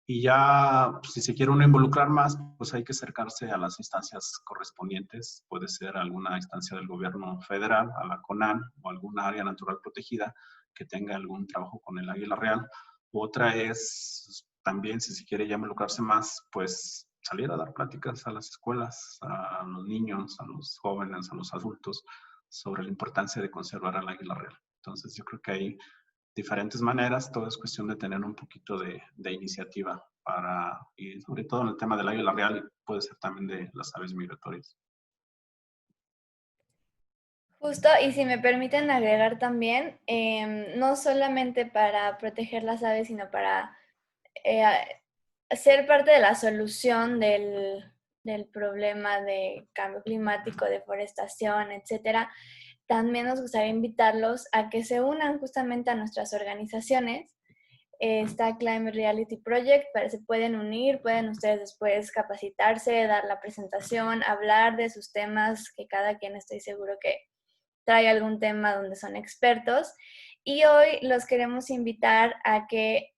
E: Y ya, pues, si se quiere uno involucrar más, pues hay que acercarse a las instancias correspondientes. Puede ser alguna instancia del gobierno federal, a la CONAN o alguna área natural protegida que tenga algún trabajo con el águila real. Otra es también, si se quiere ya involucrarse más, pues salir a dar pláticas a las escuelas, a los niños, a los jóvenes, a los adultos, sobre la importancia de conservar al águila real. Entonces yo creo que hay diferentes maneras, todo es cuestión de tener un poquito de iniciativa para, y sobre todo en el tema del águila real, puede ser también de las aves migratorias.
B: Justo, y si me permiten agregar también, no solamente para proteger las aves, sino para ser parte de la solución del problema de cambio climático, deforestación, etcétera, también nos gustaría invitarlos a que se unan justamente a nuestras organizaciones. Está Climate Reality Project, se pueden unir, pueden ustedes después capacitarse, dar la presentación, hablar de sus temas, que cada quien estoy seguro que trae algún tema donde son expertos. Y hoy los queremos invitar a que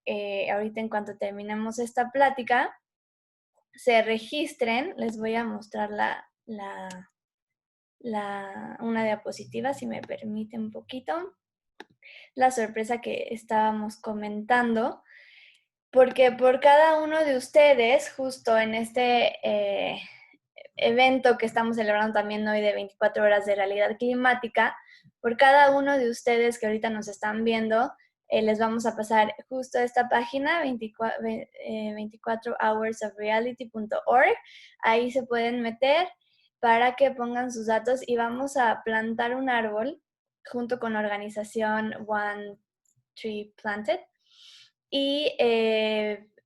B: ahorita en cuanto terminemos esta plática, se registren. Les voy a mostrar una diapositiva, si me permite un poquito. La sorpresa que estábamos comentando, porque por cada uno de ustedes, justo en este evento que estamos celebrando también hoy de 24 horas de realidad climática, por cada uno de ustedes que ahorita nos están viendo, les vamos a pasar justo esta página, 24hoursofreality.org. Ahí se pueden meter para que pongan sus datos y vamos a plantar un árbol junto con la organización One Tree Planted. Y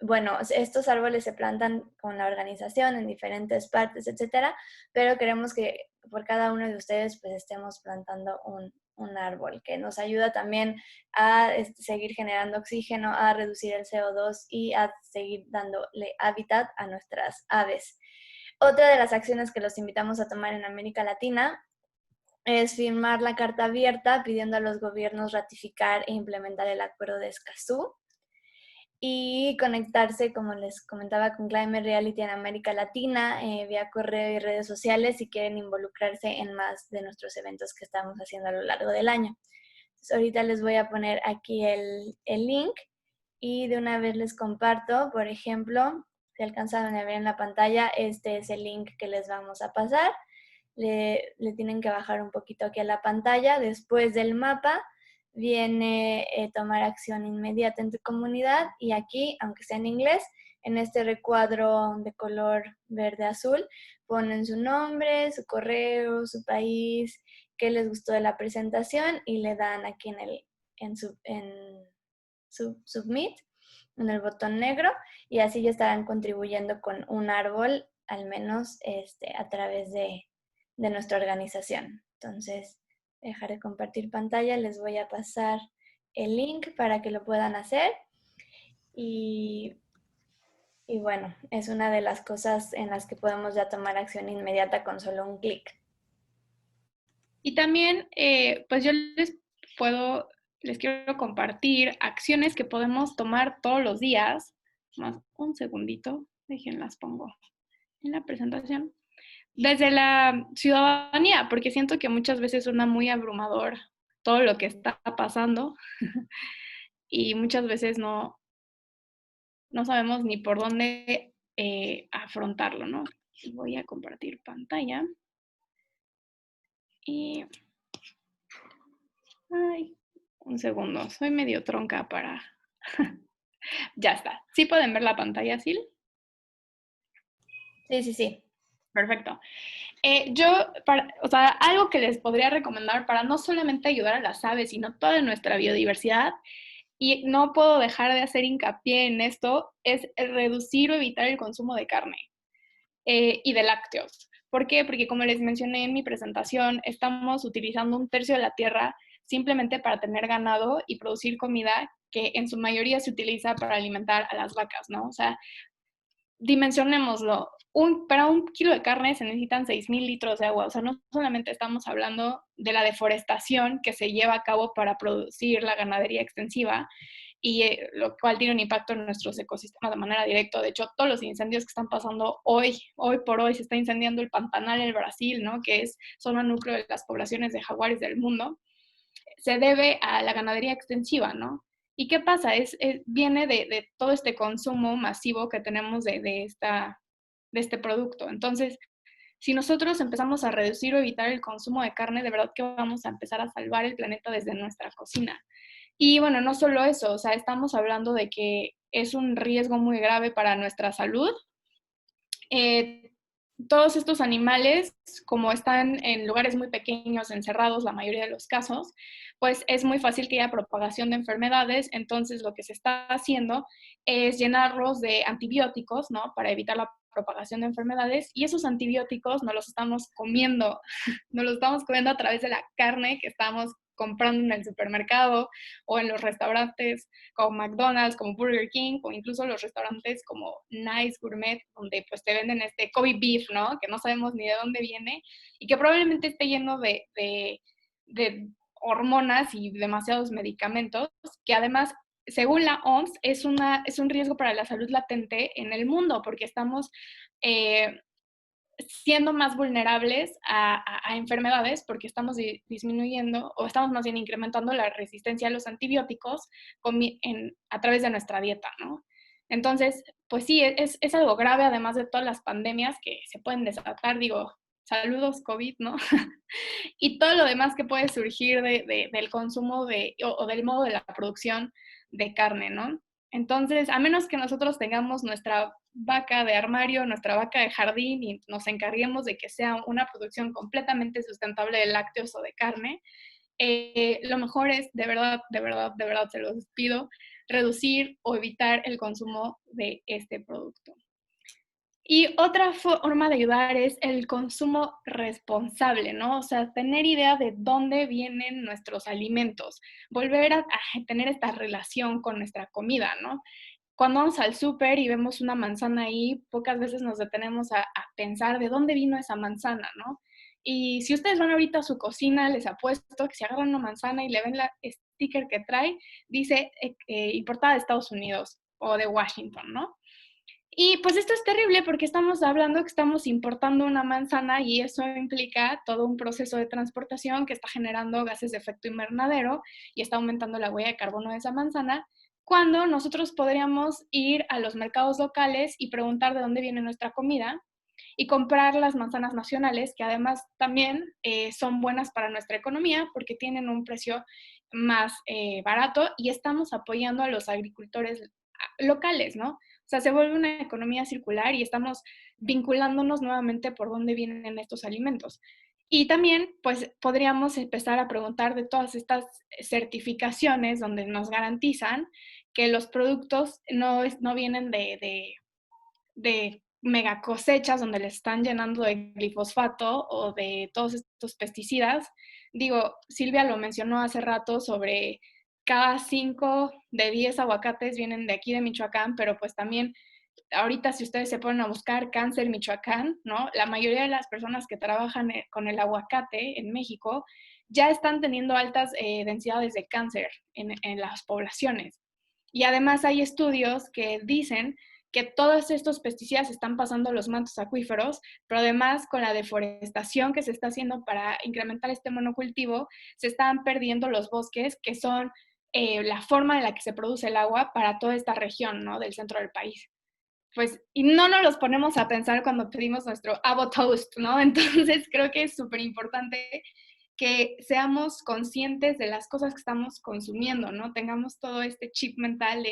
B: bueno, estos árboles se plantan con la organización en diferentes partes, etcétera, pero queremos que por cada uno de ustedes pues estemos plantando un árbol que nos ayuda también a seguir generando oxígeno, a reducir el CO2 y a seguir dándole hábitat a nuestras aves. Otra de las acciones que los invitamos a tomar en América Latina es firmar la carta abierta pidiendo a los gobiernos ratificar e implementar el Acuerdo de Escazú y conectarse, como les comentaba, con Climate Reality en América Latina vía correo y redes sociales si quieren involucrarse en más de nuestros eventos que estamos haciendo a lo largo del año. Entonces, ahorita les voy a poner aquí el link y de una vez les comparto, por ejemplo, si alcanzan a ver en la pantalla, este es el link que les vamos a pasar. Le tienen que bajar un poquito aquí a la pantalla. Después del mapa viene tomar acción inmediata en tu comunidad y aquí, aunque sea en inglés, en este recuadro de color verde-azul, ponen su nombre, su correo, su país qué les gustó de la presentación y le dan aquí en Submit, en el botón negro, y así ya estarán contribuyendo con un árbol, al menos a través de nuestra organización. Entonces, dejaré de compartir pantalla, les voy a pasar el link para que lo puedan hacer. Y bueno, es una de las cosas en las que podemos ya tomar acción inmediata con solo un clic.
D: Y también, pues yo les quiero compartir acciones que podemos tomar todos los días. Más un segundito, déjenlas pongo en la presentación. Desde la ciudadanía, porque siento que muchas veces suena muy abrumador todo lo que está pasando y muchas veces no sabemos ni por dónde afrontarlo, ¿no? Voy a compartir pantalla. Y... Ay, un segundo, soy medio tronca para... Ya está. ¿Sí pueden ver la pantalla, Sil?
B: Sí.
D: Perfecto. Algo que les podría recomendar para no solamente ayudar a las aves, sino toda nuestra biodiversidad, y no puedo dejar de hacer hincapié en esto, es reducir o evitar el consumo de carne y de lácteos. ¿Por qué? Porque como les mencioné en mi presentación, estamos utilizando 1/3 de la tierra simplemente para tener ganado y producir comida que en su mayoría se utiliza para alimentar a las vacas, ¿no? O sea, dimensionémoslo. Para 1 kilo de carne se necesitan 6,000 litros de agua. O sea, no solamente estamos hablando de la deforestación que se lleva a cabo para producir la ganadería extensiva, y lo cual tiene un impacto en nuestros ecosistemas de manera directa. De hecho, todos los incendios que están pasando hoy por hoy, se está incendiando el Pantanal en Brasil, ¿no? Que es zona núcleo de las poblaciones de jaguares del mundo, se debe a la ganadería extensiva, ¿no? ¿Y qué pasa? Viene de todo este consumo masivo que tenemos de este producto. Entonces, si nosotros empezamos a reducir o evitar el consumo de carne, de verdad que vamos a empezar a salvar el planeta desde nuestra cocina. Y bueno, no solo eso, o sea, estamos hablando de que es un riesgo muy grave para nuestra salud. Todos estos animales, como están en lugares muy pequeños, encerrados la mayoría de los casos, pues es muy fácil que haya propagación de enfermedades. Entonces lo que se está haciendo es llenarlos de antibióticos, ¿no? Para evitar la propagación de enfermedades, y esos antibióticos no los estamos comiendo, no los estamos comiendo a través de la carne que estamos comprando en el supermercado o en los restaurantes como McDonald's, como Burger King, o incluso los restaurantes como Nice Gourmet, donde pues te venden este Kobe beef, ¿no? Que no sabemos ni de dónde viene y que probablemente esté lleno de hormonas y demasiados medicamentos, que además, según la OMS, es un riesgo para la salud latente en el mundo, porque estamos siendo más vulnerables a enfermedades, porque estamos disminuyendo, o estamos más bien incrementando la resistencia a los antibióticos a través de nuestra dieta, ¿no? Entonces, pues sí, es algo grave, además de todas las pandemias que se pueden desatar, digo, saludos COVID, ¿no? Y todo lo demás que puede surgir del consumo o del modo de la producción de carne, ¿no? Entonces, a menos que nosotros tengamos nuestra vaca de armario, nuestra vaca de jardín, y nos encarguemos de que sea una producción completamente sustentable de lácteos o de carne, lo mejor es, de verdad, se los pido, reducir o evitar el consumo de este producto. Y otra forma de ayudar es el consumo responsable, ¿no? O sea, tener idea de dónde vienen nuestros alimentos, volver a tener esta relación con nuestra comida, ¿no? Cuando vamos al súper y vemos una manzana ahí, pocas veces nos detenemos a pensar de dónde vino esa manzana, ¿no? Y si ustedes van ahorita a su cocina, les apuesto que si agarran una manzana y le ven la sticker que trae, dice importada de Estados Unidos o de Washington, ¿no? Y pues esto es terrible porque estamos hablando que estamos importando una manzana, y eso implica todo un proceso de transportación que está generando gases de efecto invernadero y está aumentando la huella de carbono de esa manzana, cuando nosotros podríamos ir a los mercados locales y preguntar de dónde viene nuestra comida y comprar las manzanas nacionales, que además también son buenas para nuestra economía porque tienen un precio más barato, y estamos apoyando a los agricultores locales, ¿no? O sea, se vuelve una economía circular y estamos vinculándonos nuevamente por dónde vienen estos alimentos. Y también, pues, podríamos empezar a preguntar de todas estas certificaciones donde nos garantizan que los productos no vienen de mega cosechas donde le están llenando de glifosfato o de todos estos pesticidas. Digo, Silvia lo mencionó hace rato sobre cada 5 de 10 aguacates vienen de aquí de Michoacán, pero pues también ahorita si ustedes se ponen a buscar cáncer Michoacán, ¿no? La mayoría de las personas que trabajan con el aguacate en México ya están teniendo altas densidades de cáncer en las poblaciones. Y además hay estudios que dicen que todos estos pesticidas están pasando a los mantos acuíferos, pero además con la deforestación que se está haciendo para incrementar este monocultivo, se están perdiendo los bosques que son la forma en la que se produce el agua para toda esta región, ¿no? Del centro del país. Pues, y no nos los ponemos a pensar cuando pedimos nuestro Avo Toast, ¿no? Entonces creo que es súper importante que seamos conscientes de las cosas que estamos consumiendo, ¿no? Tengamos todo este chip mental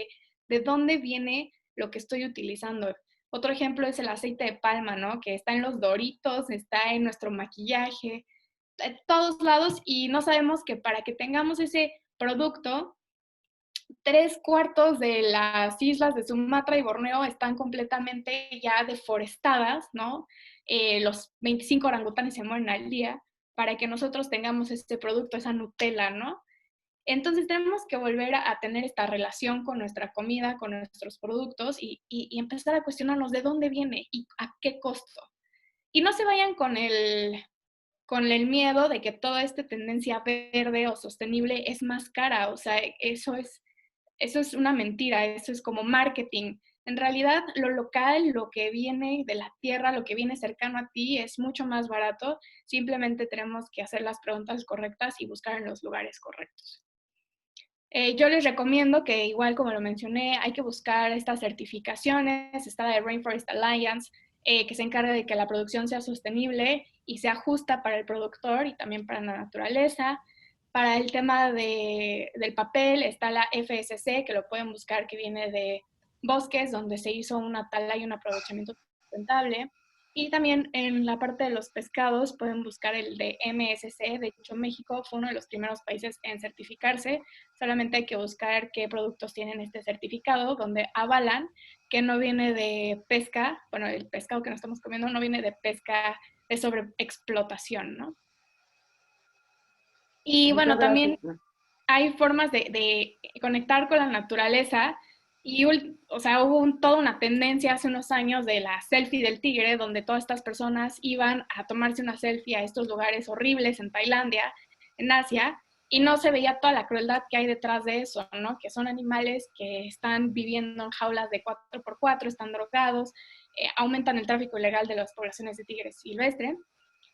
D: de dónde viene lo que estoy utilizando. Otro ejemplo es el aceite de palma, ¿no? Que está en los Doritos, está en nuestro maquillaje, en todos lados, y no sabemos que para que tengamos ese producto, 3/4 de las islas de Sumatra y Borneo están completamente ya deforestadas, ¿no? Los 25 orangutanes se mueren al día para que nosotros tengamos este producto, esa Nutella, ¿no? Entonces tenemos que volver a tener esta relación con nuestra comida, con nuestros productos y empezar a cuestionarnos de dónde viene y a qué costo. Y no se vayan con el miedo de que toda esta tendencia verde o sostenible es más cara. O sea, eso es una mentira, eso es como marketing. En realidad, lo local, lo que viene de la tierra, lo que viene cercano a ti, es mucho más barato. Simplemente tenemos que hacer las preguntas correctas y buscar en los lugares correctos. Yo les recomiendo que, igual como lo mencioné, hay que buscar estas certificaciones. Está la de Rainforest Alliance, que se encarga de que la producción sea sostenible y sea justa para el productor y también para la naturaleza. Para el tema del papel está la FSC, que lo pueden buscar, que viene de bosques, donde se hizo una tala y un aprovechamiento sustentable. Y también en la parte de los pescados pueden buscar el de MSC. De hecho, México fue uno de los primeros países en certificarse. Solamente hay que buscar qué productos tienen este certificado, donde avalan que no viene de pesca, bueno, el pescado que nos estamos comiendo no viene de pesca de sobreexplotación, ¿no? Y bueno, también hay formas de conectar con la naturaleza y, o sea, hubo toda una tendencia hace unos años de la selfie del tigre, donde todas estas personas iban a tomarse una selfie a estos lugares horribles en Tailandia, en Asia, y no se veía toda la crueldad que hay detrás de eso, ¿no? Que son animales que están viviendo en jaulas de 4x4, están drogados, aumentan el tráfico ilegal de las poblaciones de tigres silvestres.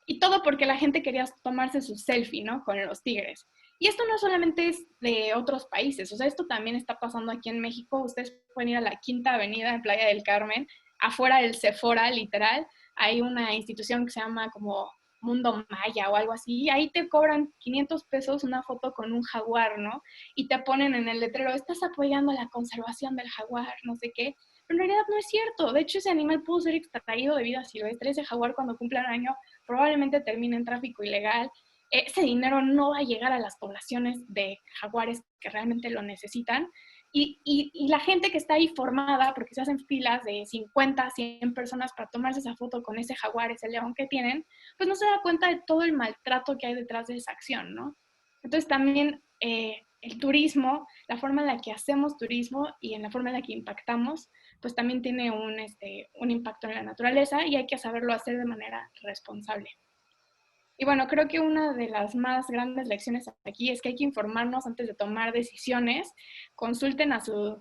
D: Y todo porque la gente quería tomarse su selfie, ¿no? Con los tigres. Y esto no solamente es de otros países, o sea, esto también está pasando aquí en México. Ustedes pueden ir a la Quinta Avenida en Playa del Carmen, afuera del Sephora, literal. Hay una institución que se llama como Mundo Maya o algo así, y ahí te cobran 500 pesos una foto con un jaguar, ¿no? Y te ponen en el letrero, estás apoyando la conservación del jaguar, no sé qué. Pero en realidad no es cierto. De hecho, ese animal pudo ser extraído de vida silvestre. Ese jaguar, cuando cumpla un año, probablemente termine en tráfico ilegal. Ese dinero no va a llegar a las poblaciones de jaguares que realmente lo necesitan. Y la gente que está ahí formada, porque se hacen filas de 50, 100 personas para tomarse esa foto con ese jaguar, ese león que tienen, pues no se da cuenta de todo el maltrato que hay detrás de esa acción, ¿no? Entonces también el turismo, la forma en la que hacemos turismo y en la forma en la que impactamos, pues también tiene un impacto en la naturaleza y hay que saberlo hacer de manera responsable. Y bueno, creo que una de las más grandes lecciones aquí es que hay que informarnos antes de tomar decisiones. Consulten a su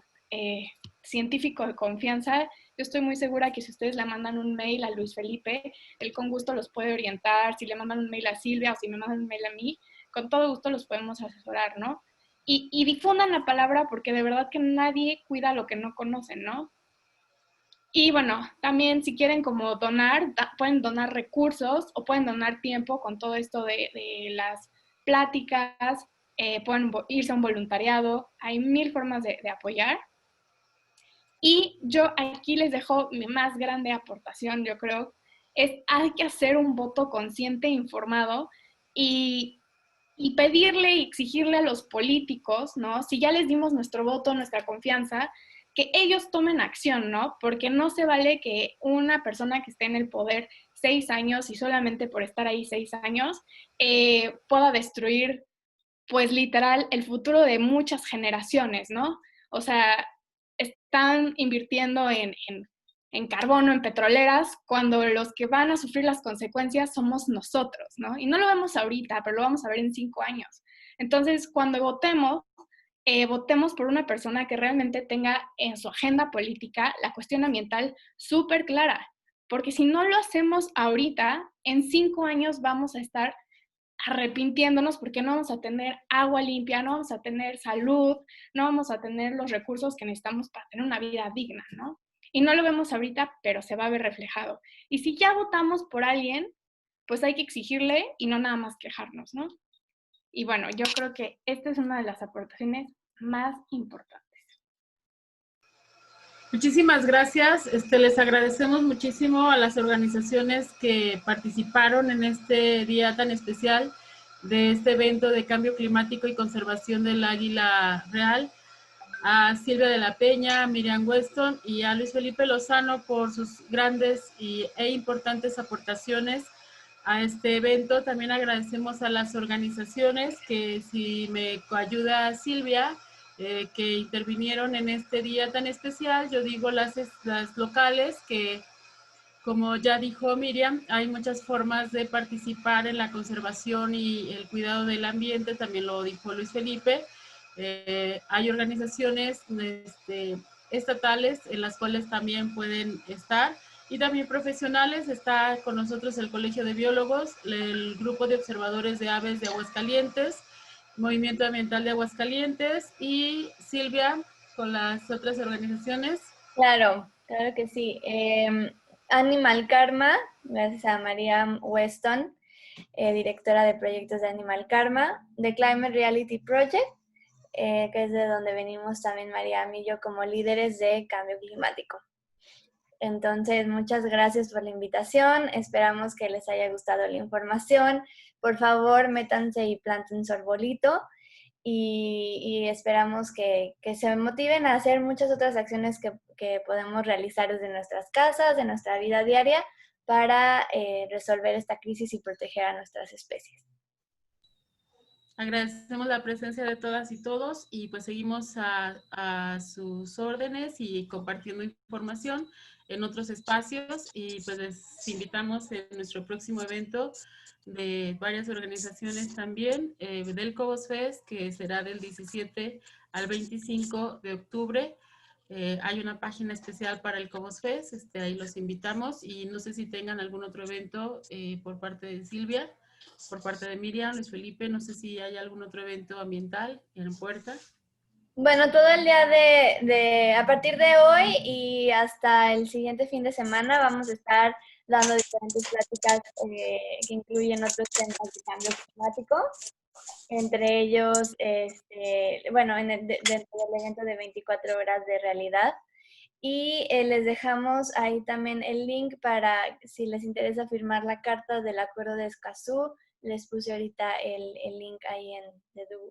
D: científico de confianza. Yo estoy muy segura que si ustedes le mandan un mail a Luis Felipe, él con gusto los puede orientar. Si le mandan un mail a Silvia o si me mandan un mail a mí, con todo gusto los podemos asesorar, ¿no? Y difundan la palabra, porque de verdad que nadie cuida lo que no conocen, ¿no? Y bueno, también si quieren como donar, pueden donar recursos o pueden donar tiempo con todo esto de las pláticas, pueden irse a un voluntariado, hay 1000 formas de apoyar. Y yo aquí les dejo mi más grande aportación, yo creo, hay que hacer un voto consciente e informado y pedirle y exigirle a los políticos, ¿no? Si ya les dimos nuestro voto, nuestra confianza, que ellos tomen acción, ¿no? Porque no se vale que una persona que esté en el poder 6 años y solamente por estar ahí 6 años pueda destruir, pues literal, el futuro de muchas generaciones, ¿no? O sea, están invirtiendo en carbono, en petroleras, cuando los que van a sufrir las consecuencias somos nosotros, ¿no? Y no lo vemos ahorita, pero lo vamos a ver en 5 años. Entonces, cuando votemos, votemos por una persona que realmente tenga en su agenda política la cuestión ambiental súper clara, porque si no lo hacemos ahorita, en 5 años vamos a estar arrepintiéndonos porque no vamos a tener agua limpia, no vamos a tener salud, no vamos a tener los recursos que necesitamos para tener una vida digna, ¿no? Y no lo vemos ahorita, pero se va a ver reflejado. Y si ya votamos por alguien, pues hay que exigirle y no nada más quejarnos, ¿no? Y bueno, yo creo que esta es una de las aportaciones más importantes.
A: Muchísimas gracias. Les agradecemos muchísimo a las organizaciones que participaron en este día tan especial de este evento de cambio climático y conservación del águila real, a Silvia de la Peña, a Miriam Weston y a Luis Felipe Lozano por sus grandes e importantes aportaciones a este evento. También agradecemos a las organizaciones que, si me ayuda Silvia, que intervinieron en este día tan especial. Yo digo las locales, que como ya dijo Miriam, hay muchas formas de participar en la conservación y el cuidado del ambiente, también lo dijo Luis Felipe. Hay organizaciones estatales en las cuales también pueden estar, y también profesionales. Está con nosotros el Colegio de Biólogos, el Grupo de Observadores de Aves de Aguascalientes, Movimiento Ambiental de Aguascalientes, y Silvia con las otras organizaciones.
B: Claro, claro que sí. Animal Karma, gracias a María Weston, directora de proyectos de Animal Karma, The Climate Reality Project, que es de donde venimos también María y yo como líderes de cambio climático. Entonces, muchas gracias por la invitación. Esperamos que les haya gustado la información. Por favor, métanse y planten su arbolito. Y esperamos que se motiven a hacer muchas otras acciones que podemos realizar desde nuestras casas, de nuestra vida diaria, para resolver esta crisis y proteger a nuestras especies.
A: Agradecemos la presencia de todas y todos, y pues seguimos a sus órdenes y compartiendo información en otros espacios, y pues les invitamos en nuestro próximo evento de varias organizaciones también, del Cobos Fest, que será del 17 al 25 de octubre. Hay una página especial para el Cobos Fest, ahí los invitamos, y no sé si tengan algún otro evento por parte de Silvia, por parte de Miriam, Luis Felipe, no sé si hay algún otro evento ambiental en puerta.
B: Bueno, todo el día a partir de hoy y hasta el siguiente fin de semana vamos a estar dando diferentes pláticas que incluyen otros temas de cambio climático. Entre ellos, dentro del evento de 24 horas de realidad. Y les dejamos ahí también el link para, si les interesa firmar la carta del Acuerdo de Escazú. Les puse ahorita el link ahí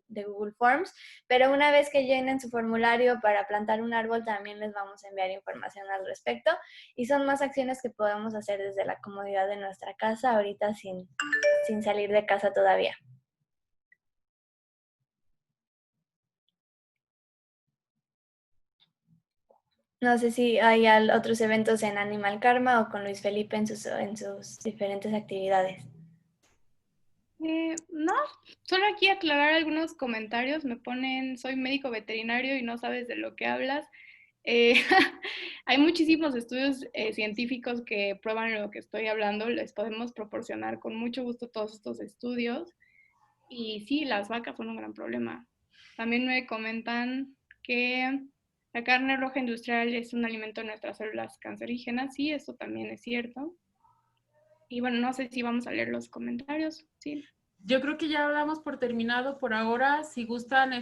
B: de Google Forms, pero una vez que llenen su formulario para plantar un árbol, también les vamos a enviar información al respecto, y son más acciones que podemos hacer desde la comodidad de nuestra casa, ahorita sin salir de casa todavía. No sé si hay otros eventos en Animal Karma o con Luis Felipe en sus diferentes actividades.
D: No, solo aquí aclarar algunos comentarios. Me ponen, soy médico veterinario y no sabes de lo que hablas. Hay muchísimos estudios científicos que prueban lo que estoy hablando. Les podemos proporcionar con mucho gusto todos estos estudios. Y sí, las vacas son un gran problema. También me comentan que la carne roja industrial es un alimento de nuestras células cancerígenas. Sí, eso también es cierto. Y bueno, no sé si vamos a leer los comentarios. Sí.
A: Yo creo que ya damos por terminado por ahora. Si gustan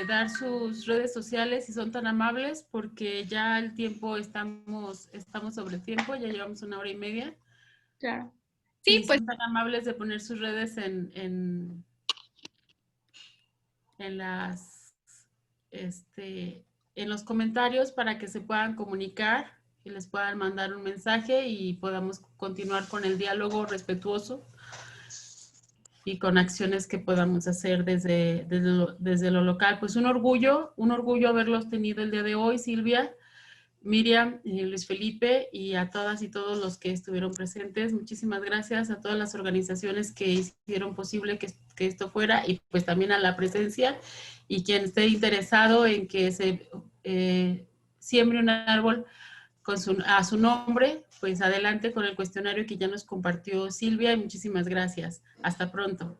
A: dar sus redes sociales, si son tan amables, porque ya el tiempo estamos sobre el tiempo, ya llevamos 1 hora y media.
D: Claro. Sí,
A: Sí,
D: pues
A: son tan amables de poner sus redes en las, en los comentarios para que se puedan comunicar y les puedan mandar un mensaje y podamos continuar con el diálogo respetuoso y con acciones que podamos hacer desde lo local. Pues un orgullo haberlos tenido el día de hoy, Silvia, Miriam, Luis Felipe, y a todas y todos los que estuvieron presentes. Muchísimas gracias a todas las organizaciones que hicieron posible que esto fuera, y pues también a la presencia, y quien esté interesado en que se siembre un árbol a su nombre, pues adelante con el cuestionario que ya nos compartió Silvia, y muchísimas gracias. Hasta pronto.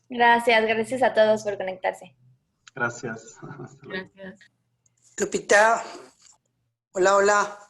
B: Gracias a todos por conectarse.
E: Gracias. Hasta luego.
A: Gracias.
G: Lupita, hola, hola.